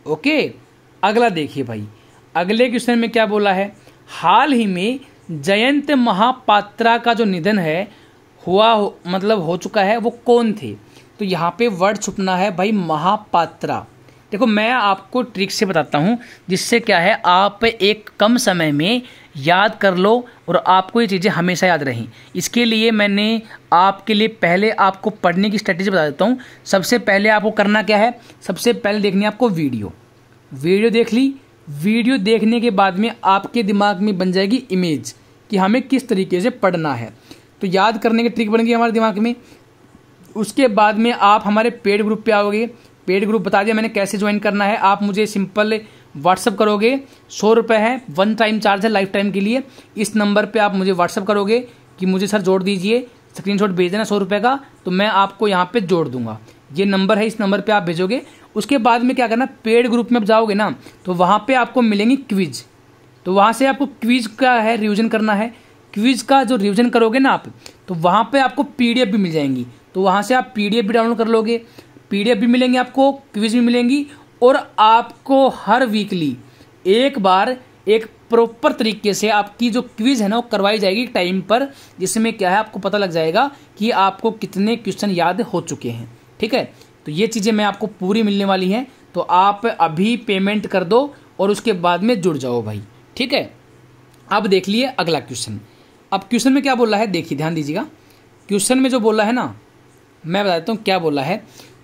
ओके, अगला देखिए भाई, अगले क्वेश्चन में क्या बोला है, हाल ही में जयंत महापात्रा का जो निधन है मतलब हो चुका है, वो कौन थे। तो यहाँ पे वर्ड छुपना है भाई महापात्रा। देखो मैं आपको ट्रिक से बताता हूँ, जिससे क्या है आप एक कम समय में याद कर लो और आपको ये चीज़ें हमेशा याद रहें। इसके लिए मैंने आपके लिए पहले आपको पढ़ने की स्ट्रेटेजी बता देता हूँ। सबसे पहले आपको करना क्या है, सबसे पहले देखनी है आपको वीडियो देख ली। वीडियो देखने के बाद में आपके दिमाग में बन जाएगी इमेज कि हमें किस तरीके से पढ़ना है। तो याद करने की ट्रिक बन गई हमारे दिमाग में। उसके बाद में आप हमारे पेड ग्रुप पे आओगे। पेड ग्रुप बता दिया मैंने कैसे ज्वाइन करना है। आप मुझे सिंपल व्हाट्सअप करोगे, 100 रुपये है, 1 टाइम चार्ज है लाइफ टाइम के लिए। इस नंबर पे आप मुझे व्हाट्सअप करोगे कि मुझे सर जोड़ दीजिए, स्क्रीनशॉट भेज देना 100 रुपये का, तो मैं आपको यहाँ पे जोड़ दूंगा। ये नंबर है, इस नंबर पे आप भेजोगे। उसके बाद में क्या करना, पेड ग्रुप में जाओगे ना, तो वहाँ पे आपको मिलेंगी क्विज। तो वहाँ से आपको क्विज का है रिवीजन करना है। क्विज का जो रिवीजन करोगे ना आप, तो वहाँ पे आपको पीडीएफ भी मिल जाएंगी। तो वहाँ से आप पीडीएफ भी डाउनलोड कर लोगे, पीडीएफ भी मिलेंगी आपको, क्विज भी मिलेंगी, और आपको हर वीकली एक बार एक प्रॉपर तरीके से आपकी जो क्विज है ना वो करवाई जाएगी टाइम पर, जिसमें क्या है आपको पता लग जाएगा कि आपको कितने क्वेश्चन याद हो चुके हैं। ठीक है, तो ये चीज़ें मैं आपको पूरी मिलने वाली हैं। तो आप अभी पेमेंट कर दो और उसके बाद में जुड़ जाओ भाई। ठीक है, अब देख लिए अगला क्वेश्चन। अब क्वेश्चन में क्या बोला है, देखिए ध्यान दीजिएगा। क्वेश्चन में जो बोला है ना, मैं बता देता हूँ क्या बोला है।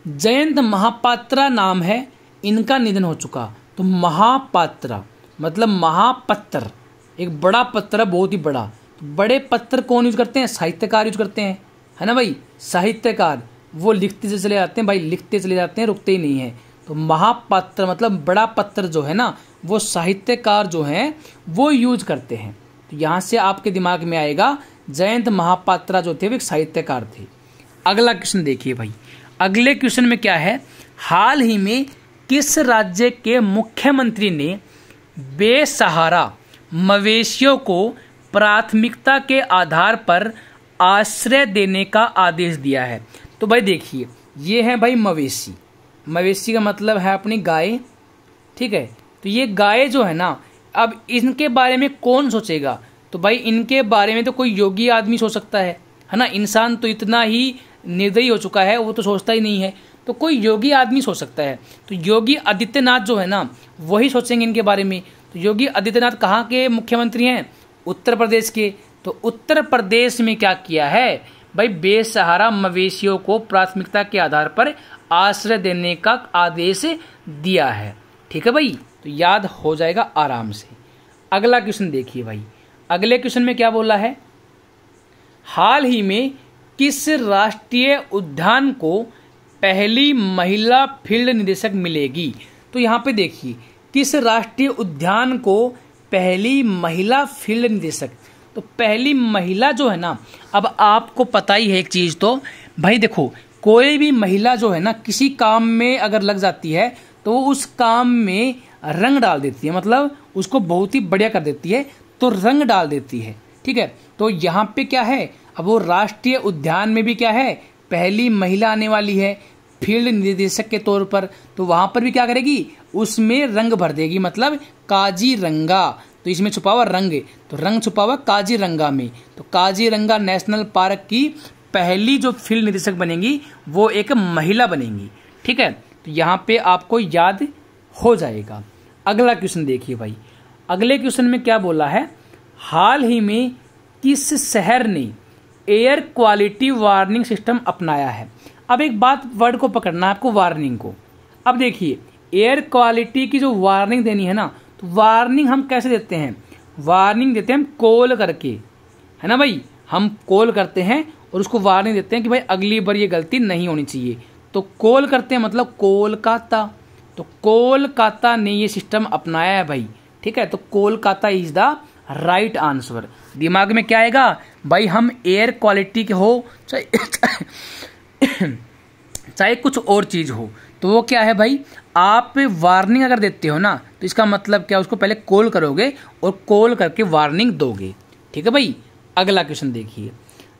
जयंत महापात्रा नाम है, इनका निधन हो चुका। तो महापात्रा मतलब महापत्र, एक बड़ा पत्र है, बहुत ही बड़ा। तो बड़े पत्र कौन यूज करते हैं, साहित्यकार यूज करते हैं, है ना भाई। साहित्यकार वो लिखते से चले जाते हैं भाई, लिखते चले जाते हैं, रुकते ही नहीं है। तो महापात्र मतलब बड़ा पत्र जो है ना, वो साहित्यकार जो हैं वो यूज करते हैं। तो यहाँ से आपके दिमाग में आएगा जयंत महापात्रा जो थे वो एक साहित्यकार थे। अगला क्वेश्चन देखिए भाई, अगले क्वेश्चन में क्या है, हाल ही में किस राज्य के मुख्यमंत्री ने बेसहारा मवेशियों को प्राथमिकता के आधार पर आश्रय देने का आदेश दिया है। तो भाई देखिए, ये है भाई मवेशी। मवेशी का मतलब है अपनी गाय। ठीक है, तो ये गाय जो है ना, अब इनके बारे में कौन सोचेगा। तो भाई इनके बारे में तो कोई योगी आदमी सोच सकता है ना। इंसान तो इतना ही निर्दयी हो चुका है, वो तो सोचता ही नहीं है। तो कोई योगी आदमी सोच सकता है। तो योगी आदित्यनाथ जो है ना, वही सोचेंगे इनके बारे में। तो योगी आदित्यनाथ कहाँ के मुख्यमंत्री हैं, उत्तर प्रदेश के। तो उत्तर प्रदेश में क्या किया है भाई, बेसहारा मवेशियों को प्राथमिकता के आधार पर आश्रय देने का आदेश दिया है। ठीक है भाई, तो याद हो जाएगा आराम से। अगला क्वेश्चन देखिए भाई, अगले क्वेश्चन में क्या बोला है, हाल ही में किस राष्ट्रीय उद्यान को पहली महिला फील्ड निदेशक मिलेगी। तो यहाँ पे देखिए, किस राष्ट्रीय उद्यान को पहली महिला फील्ड निदेशक। तो पहली महिला जो है ना, अब आपको पता ही है एक चीज, तो भाई देखो कोई भी महिला जो है ना किसी काम में अगर लग जाती है तो वो उस काम में रंग डाल देती है, मतलब उसको बहुत ही बढ़िया कर देती है, तो रंग डाल देती है। ठीक है, तो यहाँ पे क्या है, अब वो राष्ट्रीय उद्यान में भी क्या है, पहली महिला आने वाली है फील्ड निदेशक के तौर पर, तो वहां पर भी क्या करेगी, उसमें रंग भर देगी, मतलब काजीरंगा। तो इसमें छुपा हुआ रंग, तो रंग छुपा हुआ काजीरंगा में, तो काजीरंगा नेशनल पार्क की पहली जो फील्ड निदेशक बनेंगी वो एक महिला बनेंगी। ठीक है, तो यहाँ पे आपको याद हो जाएगा। अगला क्वेश्चन देखिए भाई, अगले क्वेश्चन में क्या बोला है, हाल ही में किस शहर ने एयर क्वालिटी वार्निंग सिस्टम अपनाया है। अब एक बात, वर्ड को पकड़ना है आपको, वार्निंग को। अब देखिए, एयर क्वालिटी की जो वार्निंग देनी है ना, तो वार्निंग हम कैसे देते हैं, वार्निंग देते हैं हम कॉल करके, है ना भाई, हम कॉल करते हैं और उसको वार्निंग देते हैं कि भाई अगली बार ये गलती नहीं होनी चाहिए। तो कॉल करते हैं मतलब कोलकाता, तो कोलकाता ने ये सिस्टम अपनाया है भाई। ठीक है, तो Kolkata is the right answer. दिमाग में क्या आएगा भाई, हम एयर क्वालिटी के हो चाहे कुछ और चीज हो, तो वो क्या है भाई, आप वार्निंग अगर देते हो ना, तो इसका मतलब क्या, उसको पहले कॉल करोगे और कॉल करके वार्निंग दोगे। ठीक है भाई, अगला क्वेश्चन देखिए,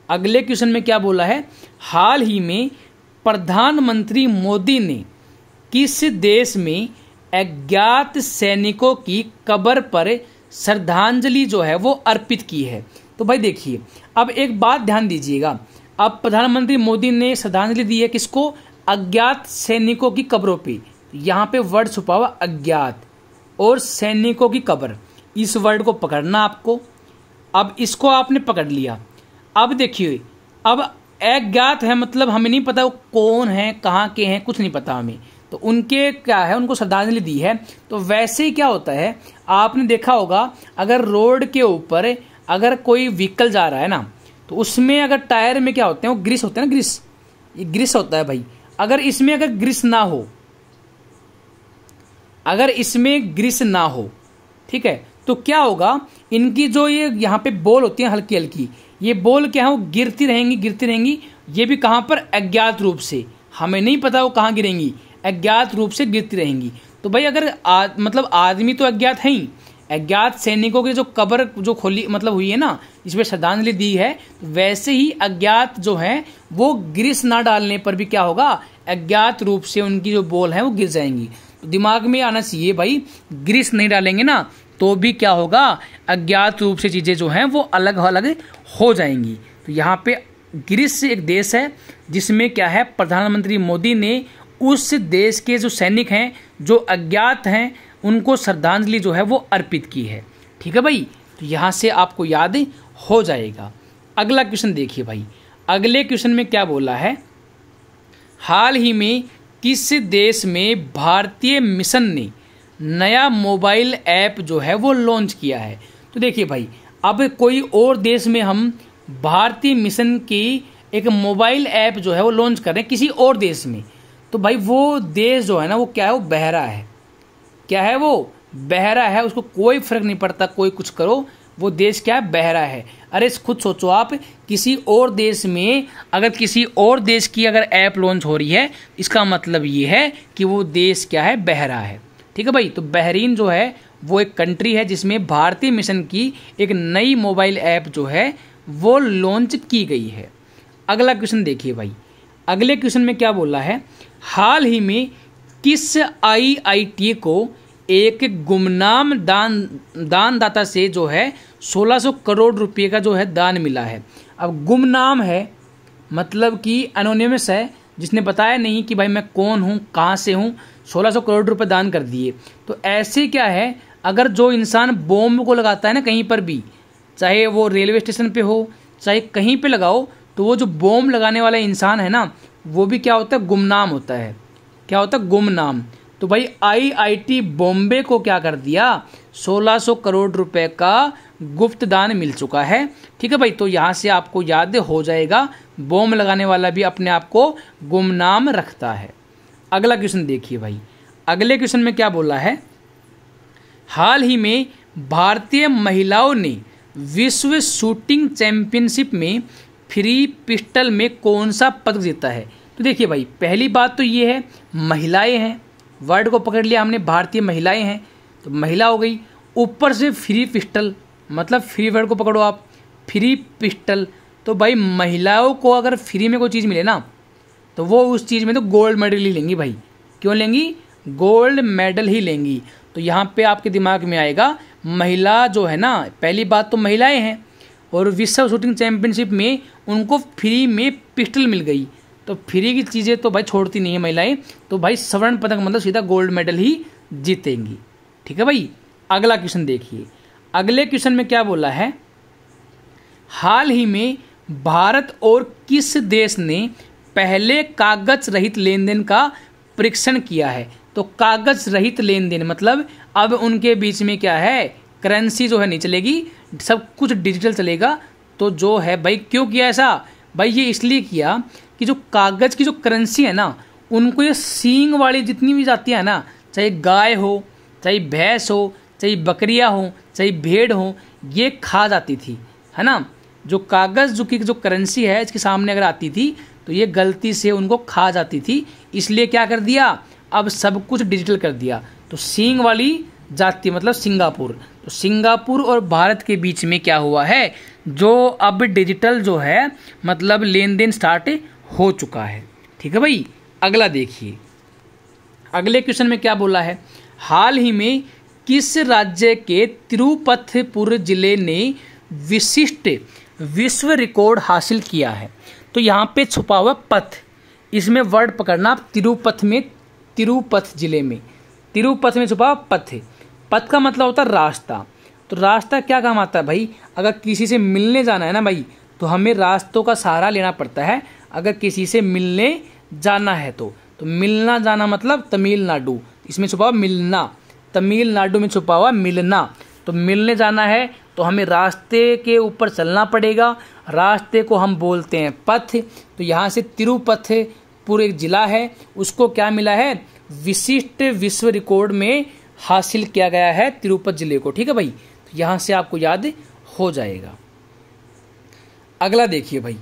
अगले क्वेश्चन में क्या बोला है, हाल ही में प्रधानमंत्री मोदी ने किस देश में अज्ञात सैनिकों की कब्र पर श्रद्धांजलि जो है वो अर्पित की है। तो भाई देखिए, अब एक बात ध्यान दीजिएगा, अब प्रधानमंत्री मोदी ने श्रद्धांजलि दी है किसको, अज्ञात सैनिकों की कब्रों पे। यहाँ पे वर्ड छुपा हुआ अज्ञात और सैनिकों की कब्र, इस वर्ड को पकड़ना आपको। अब इसको आपने पकड़ लिया, अब देखिए, अब अज्ञात है मतलब हमें नहीं पता वो कौन है, कहाँ के हैं, कुछ नहीं पता हमें, तो उनके क्या है, उनको श्रद्धांजलि दी है। तो वैसे ही क्या होता है, आपने देखा होगा, अगर रोड के ऊपर अगर कोई व्हीकल जा रहा है ना, तो उसमें अगर टायर में क्या होते हैं, वो ग्रीस होते हैं ना, ग्रीस, ये ग्रीस होता है भाई। अगर इसमें अगर ग्रीस ना हो, अगर इसमें ग्रीस ना हो, ठीक है, तो क्या होगा, इनकी जो ये यहाँ पे बॉल होती है हल्की हल्की, ये बॉल क्या है, वो गिरती रहेंगी गिरती रहेंगी, ये भी कहाँ पर, अज्ञात रूप से, हमें नहीं पता वो कहाँ गिरेंगी, अज्ञात रूप से गिरती रहेंगी। तो भाई अगर मतलब आदमी तो अज्ञात है ही, अज्ञात सैनिकों की जो कब्र जो खोली मतलब हुई है ना, इसमें श्रद्धांजलि दी है, तो वैसे ही अज्ञात जो है वो ग्रीस ना डालने पर भी क्या होगा, अज्ञात रूप से उनकी जो बॉल है वो गिर जाएंगी। तो दिमाग में आना चाहिए भाई, ग्रीस नहीं डालेंगे ना तो भी क्या होगा, अज्ञात रूप से चीजें जो हैं वो अलग अलग हो जाएंगी। तो यहाँ पे ग्रीस एक देश है जिसमें क्या है, प्रधानमंत्री मोदी ने उस देश के जो सैनिक हैं जो अज्ञात हैं उनको श्रद्धांजलि जो है वो अर्पित की है। ठीक है भाई, तो यहाँ से आपको याद हो जाएगा। अगला क्वेश्चन देखिए भाई, अगले क्वेश्चन में क्या बोला है, हाल ही में किस देश में भारतीय मिशन ने नया मोबाइल ऐप जो है वो लॉन्च किया है। तो देखिए भाई, अब कोई और देश में हम भारतीय मिशन की एक मोबाइल ऐप जो है वो लॉन्च कर रहे हैं किसी और देश में, तो भाई वो देश जो है ना वो क्या है, वो बहरा है। क्या है, वो बहरा है, उसको कोई फर्क नहीं पड़ता कोई कुछ करो, वो देश क्या है, बहरा है। अरे खुद सोचो आप, किसी और देश में अगर किसी और देश की अगर ऐप लॉन्च हो रही है, इसका मतलब ये है कि वो देश क्या है, बहरा है। ठीक है भाई, तो बहरीन जो है वो एक कंट्री है जिसमें भारतीय मिशन की एक नई मोबाइल ऐप जो है वो लॉन्च की गई है। अगला क्वेश्चन देखिए भाई, अगले क्वेश्चन में क्या बोला है, हाल ही में किस आईआईटी को एक गुमनाम दानदाता से जो है 1600 करोड़ रुपए का जो है दान मिला है। अब गुमनाम है मतलब कि एनोनिमस है, जिसने बताया नहीं कि भाई मैं कौन हूँ, कहाँ से हूँ, 1600 करोड़ रुपए दान कर दिए। तो ऐसे क्या है, अगर जो इंसान बॉम्ब को लगाता है ना कहीं पर भी, चाहे वो रेलवे स्टेशन पे हो चाहे कहीं पे लगाओ, तो वो जो बॉम्ब लगाने वाला इंसान है ना, वो भी क्या होता है, गुमनाम होता है। क्या होता है, गुमनाम। तो भाई आईआईटी बॉम्बे को क्या कर दिया, 1600 करोड़ रुपए का गुप्त दान मिल चुका है। ठीक है भाई, तो यहाँ से आपको याद हो जाएगा, बॉम्ब लगाने वाला भी अपने आप को गुमनाम रखता है। अगला क्वेश्चन देखिए भाई, अगले क्वेश्चन में क्या बोला है, हाल ही में भारतीय महिलाओं ने विश्व शूटिंग चैंपियनशिप में फ्री पिस्टल में कौन सा पदक जीता है। तो देखिए भाई, पहली बात तो ये है महिलाएं हैं, वर्ड को पकड़ लिया हमने, भारतीय महिलाएं हैं तो महिला हो गई। ऊपर से फ्री पिस्टल, मतलब फ्री वर्ड को पकड़ो आप, फ्री पिस्टल। तो भाई महिलाओं को अगर फ्री में कोई चीज़ मिले ना तो वो उस चीज़ में तो गोल्ड मेडल ही लेंगी भाई। क्यों लेंगी? गोल्ड मेडल ही लेंगी। तो यहाँ पे आपके दिमाग में आएगा महिला जो है ना, पहली बात तो महिलाएं हैं और विश्व शूटिंग चैंपियनशिप में उनको फ्री में पिस्टल मिल गई। तो फ्री की चीज़ें तो भाई छोड़ती नहीं है महिलाएं, तो भाई स्वर्ण पदक मतलब सीधा गोल्ड मेडल ही जीतेंगी। ठीक है भाई। अगला क्वेश्चन देखिए, अगले क्वेश्चन में क्या बोला है, हाल ही में भारत और किस देश ने पहले कागज रहित लेन देन का परीक्षण किया है? तो कागज रहित लेन देन मतलब अब उनके बीच में क्या है, करेंसी जो है नहीं चलेगी, सब कुछ डिजिटल चलेगा। तो जो है भाई, क्यों किया ऐसा भाई? ये इसलिए किया कि जो कागज की जो करेंसी है ना, उनको ये सींग वाली जितनी भी जातियां है ना, चाहे गाय हो, चाहे भैंस हो, चाहे बकरियां हो, चाहे भेड़ हो, ये खा जाती थी, है ना। जो कागज जो की जो करेंसी है इसके सामने अगर आती थी तो ये गलती से उनको खा जाती थी, इसलिए क्या कर दिया, अब सब कुछ डिजिटल कर दिया। तो सींग वाली जाति मतलब सिंगापुर। तो सिंगापुर और भारत के बीच में क्या हुआ है, जो अब डिजिटल जो है मतलब लेन देन स्टार्ट हो चुका है। ठीक है भाई। अगला देखिए, अगले क्वेश्चन में क्या बोला है, हाल ही में किस राज्य के तिरुपतपुर जिले ने विशिष्ट विश्व रिकॉर्ड हासिल किया है? तो यहाँ पे छुपा हुआ पथ, इसमें वर्ड पकड़ना आप, तिरुपत में, तिरुपत जिले में, तिरुपत में छुपा हुआ पथ। पथ का मतलब होता है रास्ता। तो रास्ता क्या काम आता है भाई? अगर किसी से मिलने जाना है ना भाई, तो हमें रास्तों का सहारा लेना पड़ता है। अगर किसी से मिलने जाना है तो मिलना जाना मतलब तमिलनाडु, इसमें छुपा हुआ मिलना, तमिलनाडु में छुपा हुआ मिलना। तो मिलने जाना है तो हमें रास्ते के ऊपर चलना पड़ेगा, रास्ते को हम बोलते हैं पथ। तो यहाँ से तिरुपतपुर एक जिला है, उसको क्या मिला है, विशिष्ट विश्व रिकॉर्ड में हासिल किया गया है तिरुपत जिले को। ठीक है भाई। तो यहाँ से आपको याद हो जाएगा। अगला देखिए भाई,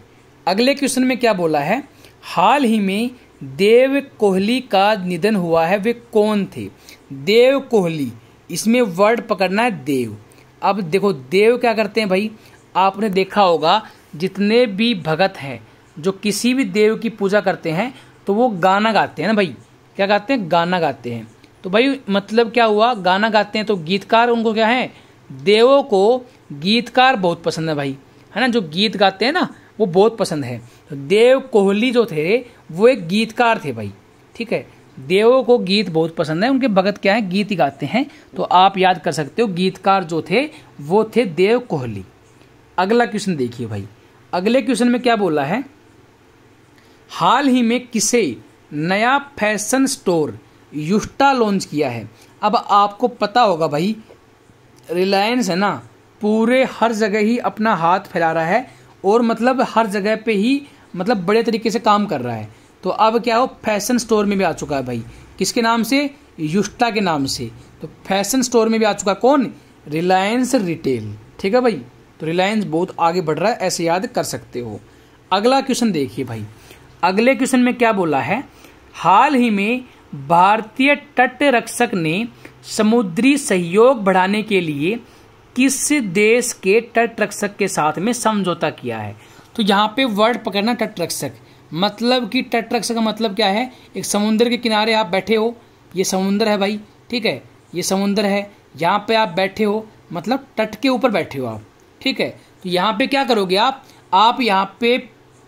अगले क्वेश्चन में क्या बोला है, हाल ही में देव कोहली का निधन हुआ है, वे कौन थे? देव कोहली, इसमें वर्ड पकड़ना है देव। अब देखो देव क्या करते हैं भाई, आपने देखा होगा जितने भी भगत हैं जो किसी भी देव की पूजा करते हैं तो वो गाना गाते हैं ना भाई। क्या गाते हैं? गाना गाते हैं। तो भाई मतलब क्या हुआ, गाना गाते हैं तो गीतकार उनको क्या है, देवों को गीतकार बहुत पसंद है भाई, है ना। जो गीत गाते हैं ना वो बहुत पसंद है। तो देव कोहली जो थे वो एक गीतकार थे भाई। ठीक है, देवों को गीत बहुत पसंद है, उनके भगत क्या है, गीत ही गाते हैं। तो आप याद कर सकते हो गीतकार जो थे वो थे देव कोहली। अगला क्वेश्चन देखिए भाई, अगले क्वेश्चन में क्या बोला है, हाल ही में किसे नया फैशन स्टोर युष्टा लॉन्च किया है? अब आपको पता होगा भाई, रिलायंस है ना, पूरे हर जगह ही अपना हाथ फैला रहा है और मतलब हर जगह पे ही मतलब बड़े तरीके से काम कर रहा है। तो अब क्या हो, फैशन स्टोर में भी आ चुका है भाई। किसके नाम से? युष्टा के नाम से। तो फैशन स्टोर में भी आ चुका है कौन? रिलायंस रिटेल। ठीक है भाई। तो रिलायंस बहुत आगे बढ़ रहा है, ऐसे याद कर सकते हो। अगला क्वेश्चन देखिए भाई, अगले क्वेश्चन में क्या बोला है, हाल ही में भारतीय तट रक्षक ने समुद्री सहयोग बढ़ाने के लिए किस देश के तट रक्षक के साथ में समझौता किया है? तो यहाँ पे वर्ड पकड़ना तट रक्षक, मतलब कि तट रक्षक का मतलब क्या है, एक समुद्र के किनारे आप बैठे हो, ये समुद्र है भाई। ठीक है, ये समुद्र है, यहाँ पे आप बैठे हो मतलब तट के ऊपर बैठे हो आप। ठीक है, तो यहाँ पे क्या करोगे आप यहाँ पे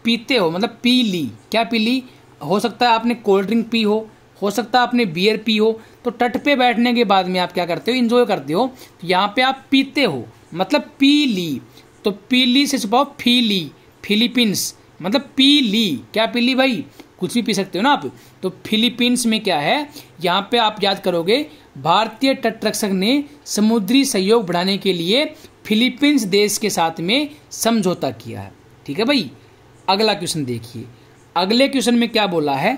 पीते हो, मतलब पी ली। क्या पी ली? हो सकता है आपने कोल्ड ड्रिंक पी हो सकता है आपने बियर पी हो। तो तट पे बैठने के बाद में आप क्या करते हो, इंजॉय करते हो। तो यहाँ पे आप पीते हो मतलब पी ली। तो पी ली से छुपाओ फीली, फिलीपींस मतलब पी ली। क्या पी ली भाई? कुछ भी पी सकते हो ना आप। तो फिलीपींस में क्या है, यहाँ पे आप याद करोगे, भारतीय तट रक्षक ने समुद्री सहयोग बढ़ाने के लिए फिलीपींस देश के साथ में समझौता किया है। ठीक है भाई। अगला क्वेश्चन देखिए, अगले क्वेश्चन में क्या बोला है,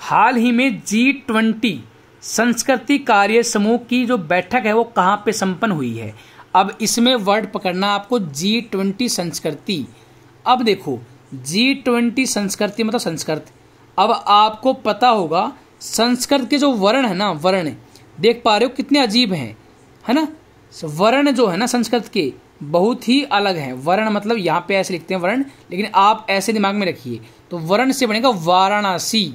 हाल ही में G20 संस्कृति कार्य समूह की जो बैठक है वो कहाँ पे संपन्न हुई है? अब इसमें वर्ड पकड़ना आपको, G20 संस्कृति। अब देखो G20 संस्कृति मतलब संस्कृत। अब आपको पता होगा संस्कृत के जो वर्ण है ना, वर्ण देख पा रहे हो कितने अजीब हैं, है ना। वर्ण जो है ना संस्कृत के बहुत ही अलग है। वर्ण मतलब यहाँ पे ऐसे लिखते हैं वर्ण, लेकिन आप ऐसे दिमाग में रखिए। तो वर्ण से बनेगा वाराणसी।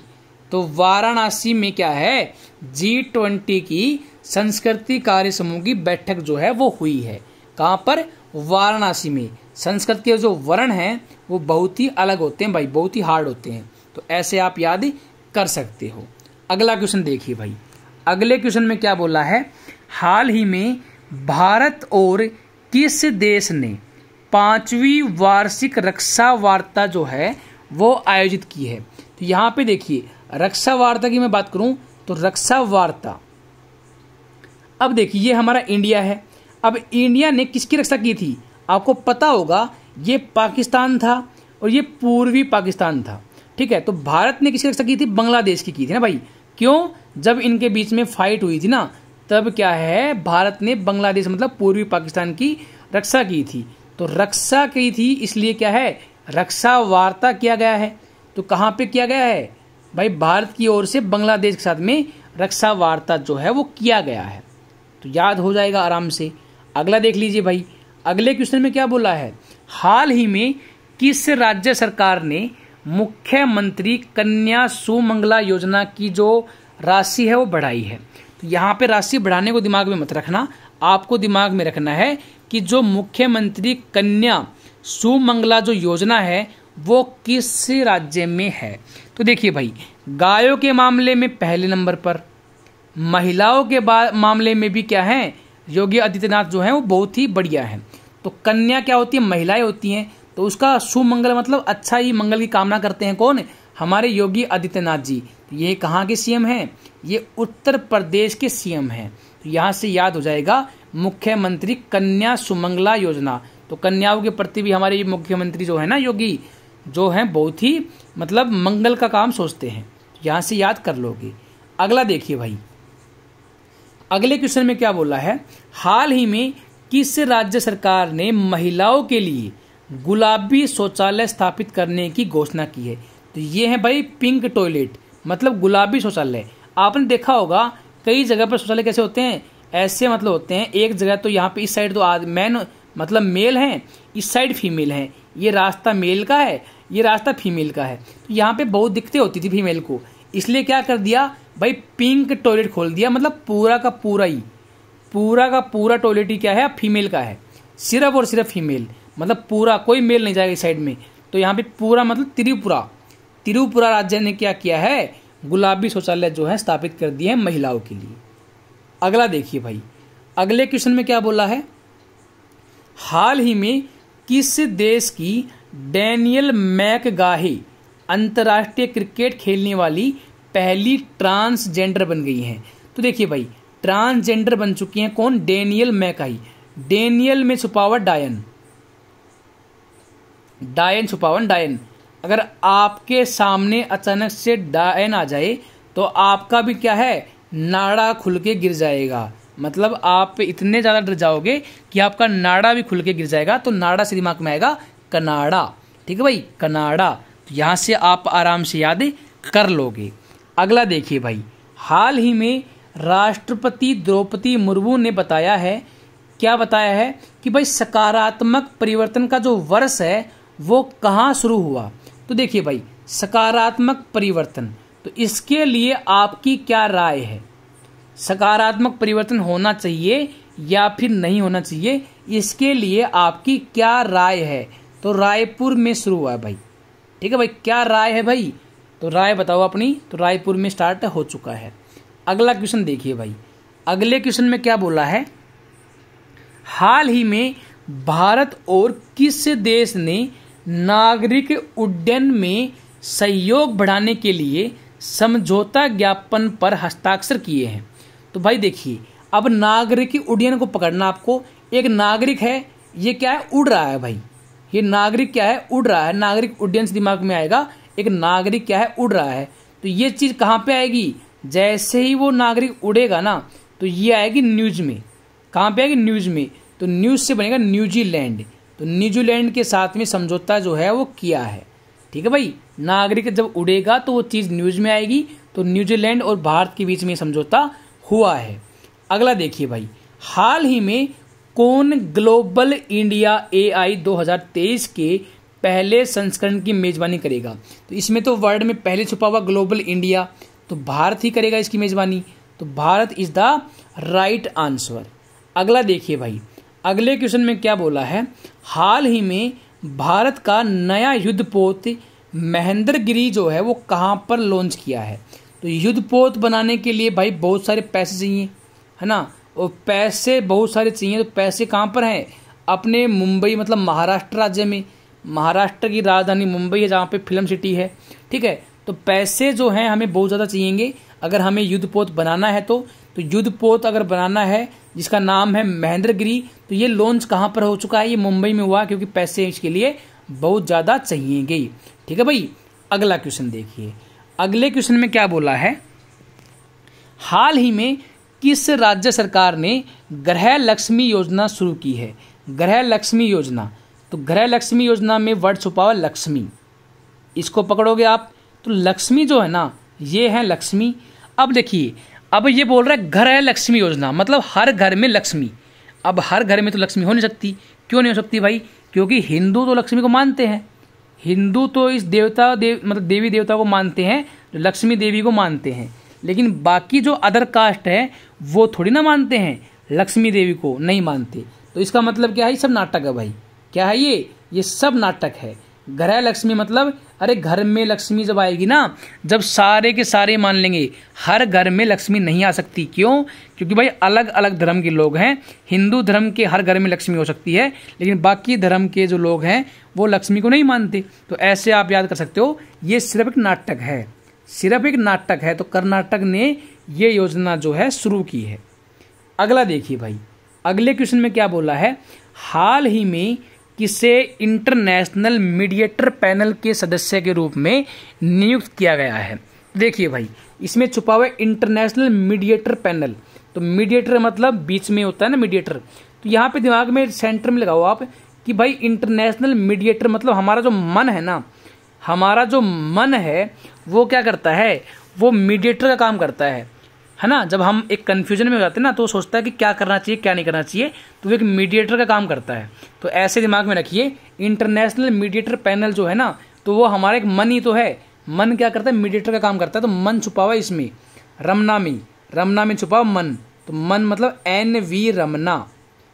तो वाराणसी में क्या है, G20 की संस्कृति कार्य समूह की बैठक जो है वो हुई है। कहाँ पर, वाराणसी में। संस्कृत के जो वर्ण हैं वो बहुत ही अलग होते हैं भाई, बहुत ही हार्ड होते हैं। तो ऐसे आप याद कर सकते हो। अगला क्वेश्चन देखिए भाई, अगले क्वेश्चन में क्या बोला है, हाल ही में भारत और किस देश ने 5वीं वार्षिक रक्षा वार्ता जो है वो आयोजित की है। तो यहाँ पे देखिए रक्षा वार्ता की मैं बात करूं तो रक्षा वार्ता, अब देखिए ये हमारा इंडिया है। अब इंडिया ने किसकी रक्षा की थी, आपको पता होगा ये पाकिस्तान था और ये पूर्वी पाकिस्तान था, ठीक है। तो भारत ने किसकी रक्षा की थी, बांग्लादेश की थी ना भाई। क्यों, जब इनके बीच में फाइट हुई थी ना, तब क्या है, भारत ने बांग्लादेश मतलब पूर्वी पाकिस्तान की रक्षा की थी। तो रक्षा की थी इसलिए क्या है, रक्षा वार्ता किया गया है। तो कहाँ पे किया गया है भाई, भारत की ओर से बांग्लादेश के साथ में रक्षा वार्ता जो है वो किया गया है। तो याद हो जाएगा आराम से। अगला देख लीजिए भाई, अगले क्वेश्चन में क्या बोला है, हाल ही में किस राज्य सरकार ने मुख्यमंत्री कन्या सुमंगला योजना की जो राशि है वो बढ़ाई है। तो यहाँ पे राशि बढ़ाने को दिमाग में मत रखना, आपको दिमाग में रखना है कि जो मुख्यमंत्री कन्या सुमंगला जो योजना है वो किस राज्य में है। तो देखिए भाई, गायों के मामले में पहले नंबर पर, महिलाओं के मामले में भी क्या है, योगी आदित्यनाथ जो है वो बहुत ही बढ़िया है। तो कन्या क्या होती है, महिलाएं होती हैं। तो उसका सुमंगल मतलब अच्छा ही मंगल की कामना करते हैं कौन, हमारे योगी आदित्यनाथ जी। ये कहाँ के सीएम हैं, ये उत्तर प्रदेश के सीएम हैं। तो यहाँ से याद हो जाएगा मुख्यमंत्री कन्या सुमंगला योजना। तो कन्याओं के प्रति भी हमारे मुख्यमंत्री जो है ना योगी, जो हैं बहुत ही मतलब मंगल का काम सोचते हैं। यहाँ से याद कर लोगे। अगला देखिए भाई, अगले क्वेश्चन में क्या बोला है, हाल ही में किस राज्य सरकार ने महिलाओं के लिए गुलाबी शौचालय स्थापित करने की घोषणा की है। तो ये है भाई पिंक टॉयलेट, मतलब गुलाबी शौचालय। आपने देखा होगा कई जगह पर शौचालय कैसे होते हैं, ऐसे मतलब होते हैं। एक जगह तो यहाँ पे इस साइड तो मैन मतलब मेल है, इस साइड फीमेल है। ये रास्ता मेल का है, ये रास्ता फीमेल का है। तो यहाँ पे बहुत दिक्कतें होती थी फीमेल को, इसलिए क्या कर दिया भाई, पिंक टॉयलेट खोल दिया। मतलब पूरा का पूरा टॉयलेट ही क्या है, फीमेल का है, सिर्फ और सिर्फ फीमेल, मतलब पूरा कोई मेल नहीं जाएगा इस साइड में। तो यहाँ पे पूरा मतलब त्रिपुरा राज्य ने क्या किया है, गुलाबी शौचालय जो है स्थापित कर दिए हैं महिलाओं के लिए। अगला देखिए भाई, अगले क्वेश्चन में क्या बोला है, हाल ही में किस देश की डैनियल मैकगाही अंतर्राष्ट्रीय क्रिकेट खेलने वाली पहली ट्रांसजेंडर बन गई हैं। तो देखिए भाई, ट्रांसजेंडर बन चुकी हैं कौन, डैनियल मैकगाही। डैनियल में छुपा हुआ डायन छुपा हुआ डायन। अगर आपके सामने अचानक से डायन आ जाए तो आपका भी क्या है, नाड़ा खुल के गिर जाएगा। मतलब आप इतने ज्यादा डर जाओगे कि आपका नाड़ा भी खुल के गिर जाएगा। तो नाड़ा से दिमाग में आएगा कनाडा, ठीक है भाई, कनाडा। तो यहां से आप आराम से याद कर लोगे। अगला देखिए भाई, हाल ही में राष्ट्रपति द्रौपदी मुर्मू ने बताया है, क्या बताया है कि भाई सकारात्मक परिवर्तन का जो वर्ष है वो कहाँ शुरू हुआ। तो देखिए भाई, सकारात्मक परिवर्तन, तो इसके लिए आपकी क्या राय है, सकारात्मक परिवर्तन होना चाहिए या फिर नहीं होना चाहिए, इसके लिए आपकी क्या राय है। तो रायपुर में शुरू हुआ है भाई, ठीक है भाई, क्या राय है भाई, तो राय बताओ अपनी। तो रायपुर में स्टार्ट हो चुका है। अगला क्वेश्चन देखिए भाई, अगले क्वेश्चन में क्या बोला है, हाल ही में भारत और किस देश ने नागरिक उड्डयन में सहयोग बढ़ाने के लिए समझौता ज्ञापन पर हस्ताक्षर किए हैं। तो भाई देखिए, अब नागरिक उड्डयन को पकड़ना आपको। एक नागरिक है, ये क्या है, उड़ रहा है भाई, ये नागरिक क्या है, उड़ रहा है। नागरिक उड्डयन से दिमाग में आएगा, एक नागरिक क्या है, उड़ रहा है। तो ये चीज कहाँ पे आएगी, जैसे ही वो नागरिक उड़ेगा ना तो ये आएगी न्यूज में। कहाँ पे आएगी, न्यूज में। तो न्यूज से बनेगा न्यूजीलैंड। तो न्यूजीलैंड के साथ में समझौता जो है वो किया है, ठीक है भाई। नागरिक जब उड़ेगा तो वो चीज न्यूज में आएगी, तो न्यूजीलैंड और भारत के बीच में समझौता हुआ है। अगला देखिए भाई, हाल ही में कौन ग्लोबल इंडिया AI 2023 के पहले संस्करण की मेजबानी करेगा? तो इसमें तो वर्ड में पहले छुपा हुआ ग्लोबल इंडिया, तो भारत ही करेगा इसकी मेजबानी, तो Bharat is the right answer. अगला देखिए भाई, अगले क्वेश्चन में क्या बोला है, हाल ही में भारत का नया युद्धपोत महेंद्रगिरी जो है वो कहां पर लॉन्च किया है? तो युद्धपोत बनाने के लिए भाई बहुत सारे पैसे चाहिए, है ना, और पैसे बहुत सारे चाहिए, तो पैसे कहां पर हैं? अपने मुंबई मतलब महाराष्ट्र राज्य में, महाराष्ट्र की राजधानी मुंबई है जहाँ पे फिल्म सिटी है, ठीक है। तो पैसे जो हैं हमें बहुत ज़्यादा चाहिएंगे अगर हमें युद्धपोत बनाना है। तो युद्धपोत अगर बनाना है जिसका नाम है महेंद्रगिरी, तो ये लॉन्च कहाँ पर हो चुका है? ये मुंबई में हुआ, क्योंकि पैसे इसके लिए बहुत ज़्यादा चाहिएंगे, ठीक है भाई। अगला क्वेश्चन देखिए, अगले क्वेश्चन में क्या बोला है, हाल ही में किस राज्य सरकार ने गृह लक्ष्मी योजना शुरू की है? गृह लक्ष्मी योजना, तो गृह लक्ष्मी योजना में वर्ड छुपा हुआ लक्ष्मी, इसको पकड़ोगे आप, तो लक्ष्मी जो है ना ये है लक्ष्मी। अब देखिए, अब ये बोल रहा है गृह लक्ष्मी योजना मतलब हर घर में लक्ष्मी। अब हर घर में तो लक्ष्मी हो नहीं सकती, क्यों नहीं हो सकती भाई? क्योंकि हिंदू तो लक्ष्मी को मानते हैं, हिंदू तो इस मतलब देवी देवता को मानते हैं, लक्ष्मी देवी को मानते हैं, लेकिन बाकी जो अदर कास्ट है वो थोड़ी ना मानते हैं, लक्ष्मी देवी को नहीं मानते। तो इसका मतलब क्या है? ये सब नाटक है भाई। क्या है ये सब नाटक है। गृह लक्ष्मी मतलब अरे घर में लक्ष्मी जब आएगी ना, जब सारे के सारे मान लेंगे, हर घर में लक्ष्मी नहीं आ सकती। क्यों? क्योंकि भाई अलग अलग धर्म के लोग हैं, हिंदू धर्म के हर घर में लक्ष्मी हो सकती है, लेकिन बाकी धर्म के जो लोग हैं वो लक्ष्मी को नहीं मानते। तो ऐसे आप याद कर सकते हो, ये सिर्फ एक नाटक है, सिर्फ एक नाटक है। तो कर्नाटक ने ये योजना जो है शुरू की है। अगला देखिए भाई, अगले क्वेश्चन में क्या बोला है, हाल ही में किसे इंटरनेशनल मीडिएटर पैनल के सदस्य के रूप में नियुक्त किया गया है? देखिए भाई, इसमें छुपा हुआ है इंटरनेशनल मीडिएटर पैनल। तो मीडिएटर मतलब बीच में होता है ना मीडिएटर, तो यहाँ पे दिमाग में सेंटर में लगाओ आप कि भाई इंटरनेशनल मीडिएटर मतलब हमारा जो मन है ना, हमारा जो मन है वो क्या करता है? वो मीडिएटर का काम करता है ना। जब हम एक कन्फ्यूजन में हो जाते हैं ना, तो सोचता है कि क्या करना चाहिए क्या नहीं करना चाहिए, तो वो एक मीडिएटर का काम करता है। तो ऐसे दिमाग में रखिए, इंटरनेशनल मीडिएटर पैनल जो है ना, तो वो हमारा एक मन ही तो है। मन क्या करता है? मीडिएटर का काम करता है। तो मन छुपा हुआ इसमें रमना में छुपा हुआ मन, तो मन मतलब NV Ramana,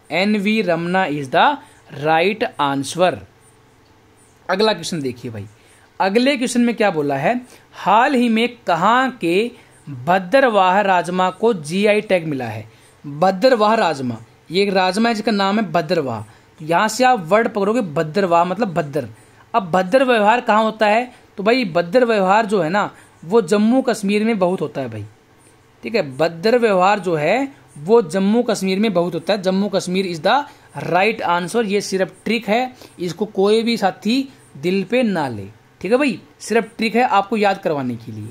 NV Ramana is the right answer. अगला क्वेश्चन देखिए भाई, अगले क्वेश्चन में क्या बोला है, हाल ही में कहाँ के भद्रवाह राजमा को GI टैग मिला है? भद्रवाह राजमा, ये एक राजमा है जिसका नाम है भद्रवाह। तो यहाँ से आप वर्ड पकड़ोगे भद्रवाह मतलब भद्र। अब भद्र व्यवहार कहाँ होता है? तो भाई भद्र व्यवहार जो है ना वो जम्मू कश्मीर में बहुत होता है भाई, ठीक है। भद्र व्यवहार जो है वो जम्मू कश्मीर में बहुत होता है। Jammu Kashmir is the right answer. ये सिर्फ ट्रिक है, इसको कोई भी साथी दिल पे ना ले, ठीक है भाई, सिर्फ ट्रिक है आपको याद करवाने के लिए।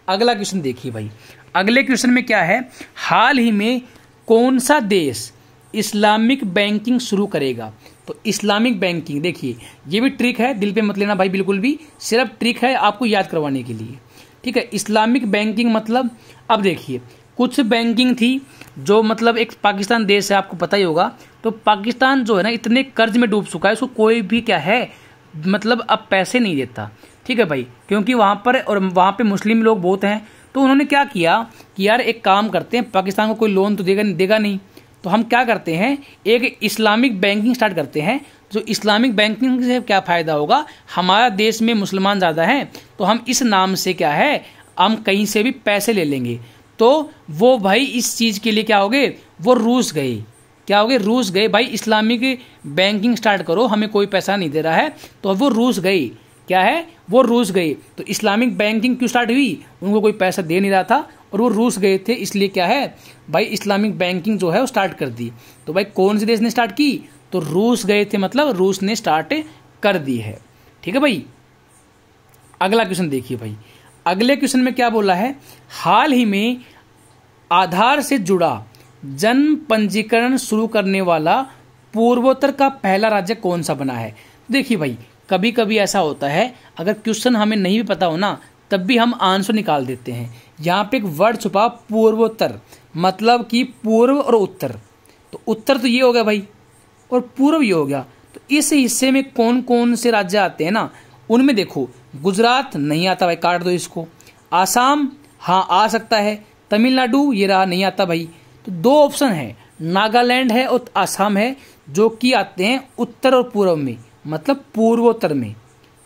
अगला क्वेश्चन देखिए भाई, अगले क्वेश्चन में क्या है, हाल ही में कौन सा देश इस्लामिक बैंकिंग शुरू करेगा? तो इस्लामिक बैंकिंग, देखिए ये भी ट्रिक है, दिल पे मत लेना भाई बिल्कुल भी, सिर्फ ट्रिक है आपको याद करवाने के लिए, ठीक है। इस्लामिक बैंकिंग मतलब, अब देखिए कुछ बैंकिंग थी जो मतलब एक पाकिस्तान देश है, आपको पता ही होगा। तो पाकिस्तान जो है ना इतने कर्ज में डूब चुका है, उसको कोई भी क्या है मतलब अब पैसे नहीं देता, ठीक है भाई, क्योंकि वहां पर और वहां पे मुस्लिम लोग बहुत हैं। तो उन्होंने क्या किया कि यार एक काम करते हैं, पाकिस्तान को कोई लोन तो देगा नहीं, तो हम क्या करते हैं, एक इस्लामिक बैंकिंग स्टार्ट करते हैं। जो इस्लामिक बैंकिंग से क्या फ़ायदा होगा, हमारा देश में मुसलमान ज़्यादा हैं, तो हम इस नाम से क्या है, हम कहीं से भी पैसे ले लेंगे। तो वो भाई इस चीज़ के लिए क्या हो गए, वो रूस गए, क्या हो गए, रूस गए भाई, इस्लामिक बैंकिंग स्टार्ट करो, हमें कोई पैसा नहीं दे रहा है, तो वो रूस गए, क्या है, वो रूस गए। तो इस्लामिक बैंकिंग क्यों स्टार्ट हुई, उनको कोई पैसा दे नहीं रहा था और वो रूस गए थे, इसलिए क्या है भाई इस्लामिक बैंकिंग जो है वो स्टार्ट कर दी। तो भाई कौन से देश ने स्टार्ट की, तो रूस गए थे, मतलब रूस ने स्टार्ट कर दी है, ठीक है भाई। अगला क्वेश्चन देखिए भाई, अगले क्वेश्चन में क्या बोला है, हाल ही में आधार से जुड़ा जन्म पंजीकरण शुरू करने वाला पूर्वोत्तर का पहला राज्य कौन सा बना है? देखिए भाई कभी कभी ऐसा होता है, अगर क्वेश्चन हमें नहीं भी पता हो ना, तब भी हम आंसर निकाल देते हैं। यहाँ पे एक वर्ड छुपा पूर्वोत्तर, मतलब कि पूर्व और उत्तर। तो उत्तर तो ये हो गया भाई, और पूर्व ये हो गया। तो इस हिस्से में कौन कौन से राज्य आते हैं ना, उनमें देखो गुजरात नहीं आता भाई, काट दो इसको। आसाम हाँ आ सकता है। तमिलनाडु ये रहा, नहीं आता भाई। तो दो ऑप्शन है, नागालैंड है और आसाम है, जो कि आते हैं उत्तर और पूर्व में, मतलब पूर्वोत्तर में।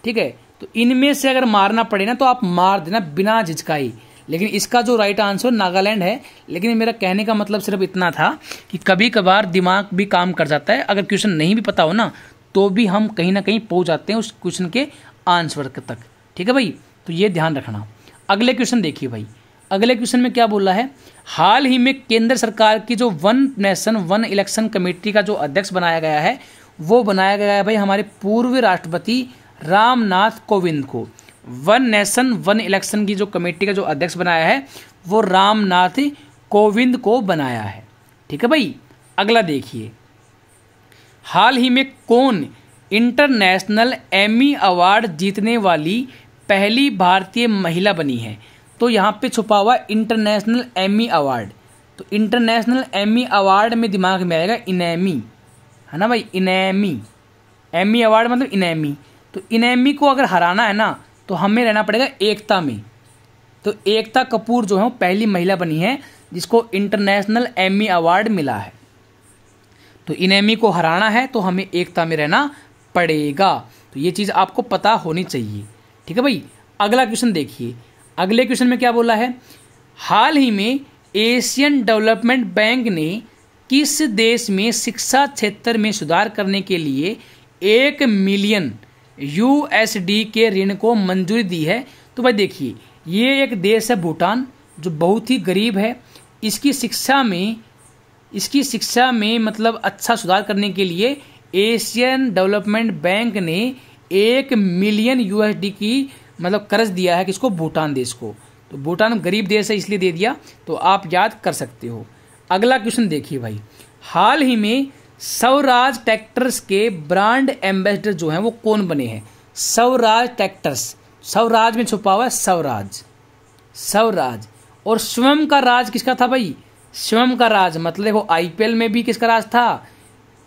ठीक है, तो इनमें से अगर मारना पड़े ना तो आप मार देना बिना झिझकाई। लेकिन इसका जो राइट आंसर नागालैंड है। लेकिन मेरा कहने का मतलब सिर्फ इतना था कि कभी कभार दिमाग भी काम कर जाता है, अगर क्वेश्चन नहीं भी पता हो ना तो भी हम कहीं ना कहीं पहुंच जाते हैं उस क्वेश्चन के आंसर तक। ठीक है भाई, तो ये ध्यान रखना। अगले क्वेश्चन देखिए भाई, अगले क्वेश्चन में क्या बोला है, हाल ही में केंद्र सरकार की जो one nation one election committee का जो अध्यक्ष बनाया गया है, वो बनाया गया है भाई हमारे पूर्व राष्ट्रपति रामनाथ कोविंद को। वन नेशन वन इलेक्शन की जो कमेटी का जो अध्यक्ष बनाया है वो रामनाथ कोविंद को बनाया है। ठीक है भाई, अगला देखिए, हाल ही में कौन इंटरनेशनल एमी अवार्ड जीतने वाली पहली भारतीय महिला बनी है। तो यहाँ पे छुपा हुआ इंटरनेशनल एमी अवार्ड। तो इंटरनेशनल एमी अवार्ड में दिमाग में आएगा इनेमी, है ना भाई, इनेमी। एमी अवार्ड मतलब इनेमी। तो इनेमी को अगर हराना है ना तो हमें रहना पड़ेगा एकता में। तो एकता कपूर जो है वो पहली महिला बनी है जिसको इंटरनेशनल एमी अवार्ड मिला है। तो इनेमी को हराना है तो हमें एकता में रहना पड़ेगा। तो ये चीज़ आपको पता होनी चाहिए। ठीक है भाई, अगला क्वेश्चन देखिए, अगले क्वेश्चन में क्या बोला है, हाल ही में एशियन डेवलपमेंट बैंक ने किस देश में शिक्षा क्षेत्र में सुधार करने के लिए 1 मिलियन USD के ऋण को मंजूरी दी है। तो भाई देखिए, ये एक देश है भूटान, जो बहुत ही गरीब है। इसकी शिक्षा में मतलब अच्छा सुधार करने के लिए एशियन डेवलपमेंट बैंक ने 1 मिलियन USD की मतलब कर्ज दिया है किसको, भूटान देश को। तो भूटान गरीब देश है इसलिए दे दिया, तो आप याद कर सकते हो। अगला क्वेश्चन देखिए भाई, हाल ही में स्वराज ट्रैक्टर्स के ब्रांड एम्बेसडर जो हैं वो कौन बने हैं। स्वराज ट्रैक्टर्स, स्वराज में छुपा हुआ है स्वराज। और स्वयं का राज किसका था भाई, स्वयं का राज मतलब देखो IPL में भी किसका राज था,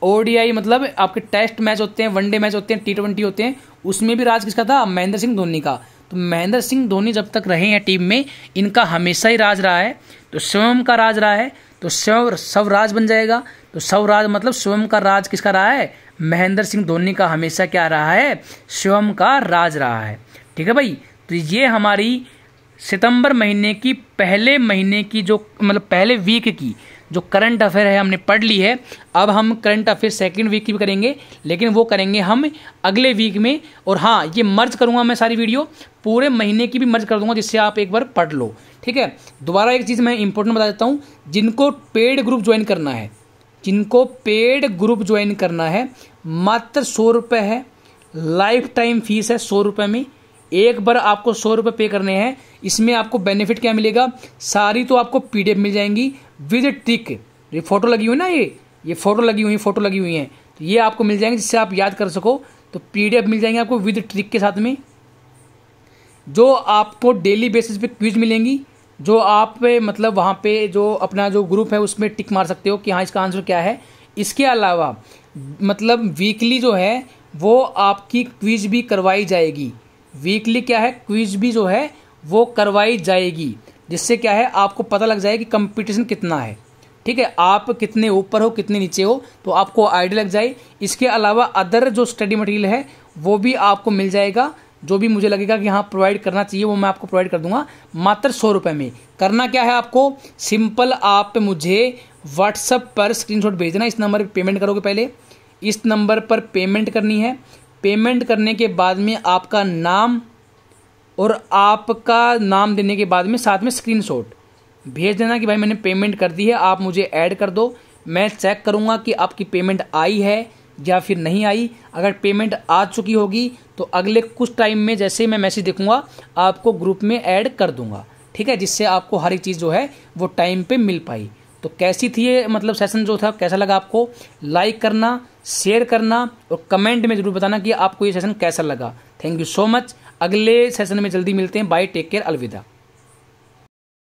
ODI मतलब आपके टेस्ट मैच होते हैं, वनडे मैच होते हैं, T20 होते हैं, उसमें भी राज किसका था, महेंद्र सिंह धोनी का। तो महेंद्र सिंह धोनी जब तक रहे हैं टीम में, इनका हमेशा ही राज रहा है। तो स्वयं का राज रहा है, तो स्वराज बन जाएगा। तो स्वराज मतलब स्वयं का राज किसका रहा है, महेंद्र सिंह धोनी का हमेशा क्या रहा है, स्वयं का राज रहा है। ठीक है भाई, तो ये हमारी सितंबर महीने की पहले महीने की जो मतलब पहले वीक की जो करंट अफेयर है हमने पढ़ ली है। अब हम करंट अफेयर सेकंड वीक की भी करेंगे, लेकिन वो करेंगे हम अगले वीक में। और हाँ, ये मर्ज करूंगा मैं सारी वीडियो, पूरे महीने की भी मर्ज कर दूंगा, जिससे आप एक बार पढ़ लो। ठीक है, दोबारा एक चीज़ मैं इंपॉर्टेंट बता देता हूँ, जिनको पेड ग्रुप ज्वाइन करना है, मात्र 100 रुपये है, लाइफ टाइम फीस है 100 रुपये में। एक बार आपको 100 रुपये पे करने हैं। इसमें आपको बेनिफिट क्या मिलेगा, सारी तो आपको PDF मिल जाएंगी विद ट्रिक। ये फोटो लगी हुई ना, ये फोटो लगी हुई है, तो ये आपको मिल जाएंगे जिससे आप याद कर सको। तो PDF मिल जाएंगे आपको विद ट्रिक के साथ में, जो आपको डेली बेसिस पे क्विज मिलेंगी, जो आप मतलब वहाँ पे जो अपना जो ग्रुप है उसमें टिक मार सकते हो कि हाँ इसका आंसर क्या है। इसके अलावा मतलब वीकली जो है वो आपकी क्विज भी करवाई जाएगी। वीकली क्या है, क्विज भी जो है वो करवाई जाएगी, जिससे क्या है आपको पता लग जाए कि कंपटीशन कितना है। ठीक है, आप कितने ऊपर हो कितने नीचे हो, तो आपको आइडिया लग जाए। इसके अलावा अदर जो स्टडी मटेरियल है वो भी आपको मिल जाएगा, जो भी मुझे लगेगा कि हाँ प्रोवाइड करना चाहिए वो मैं आपको प्रोवाइड कर दूंगा मात्र 100 रुपये में। करना क्या है आपको, सिंपल आप मुझे व्हाट्सएप पर स्क्रीनशॉट भेज देना। इस नंबर पर पेमेंट करोगे, पहले इस नंबर पर पेमेंट करनी है। पेमेंट करने के बाद में आपका नाम और आपका नाम देने के बाद में साथ में स्क्रीनशॉट भेज देना कि भाई मैंने पेमेंट कर दी है, आप मुझे ऐड कर दो। मैं चेक करूंगा कि आपकी पेमेंट आई है या फिर नहीं आई। अगर पेमेंट आ चुकी होगी तो अगले कुछ टाइम में जैसे मैं मैसेज देखूंगा आपको ग्रुप में ऐड कर दूंगा। ठीक है, जिससे आपको हर एक चीज़ जो है वो टाइम पे मिल पाई। तो कैसी थी ये मतलब सेशन जो था, कैसा लगा आपको, लाइक करना, शेयर करना और कमेंट में जरूर बताना कि आपको ये सेशन कैसा लगा। Thank you so much. अगले सेशन में जल्दी मिलते हैं। बाय, टेक केयर, अलविदा।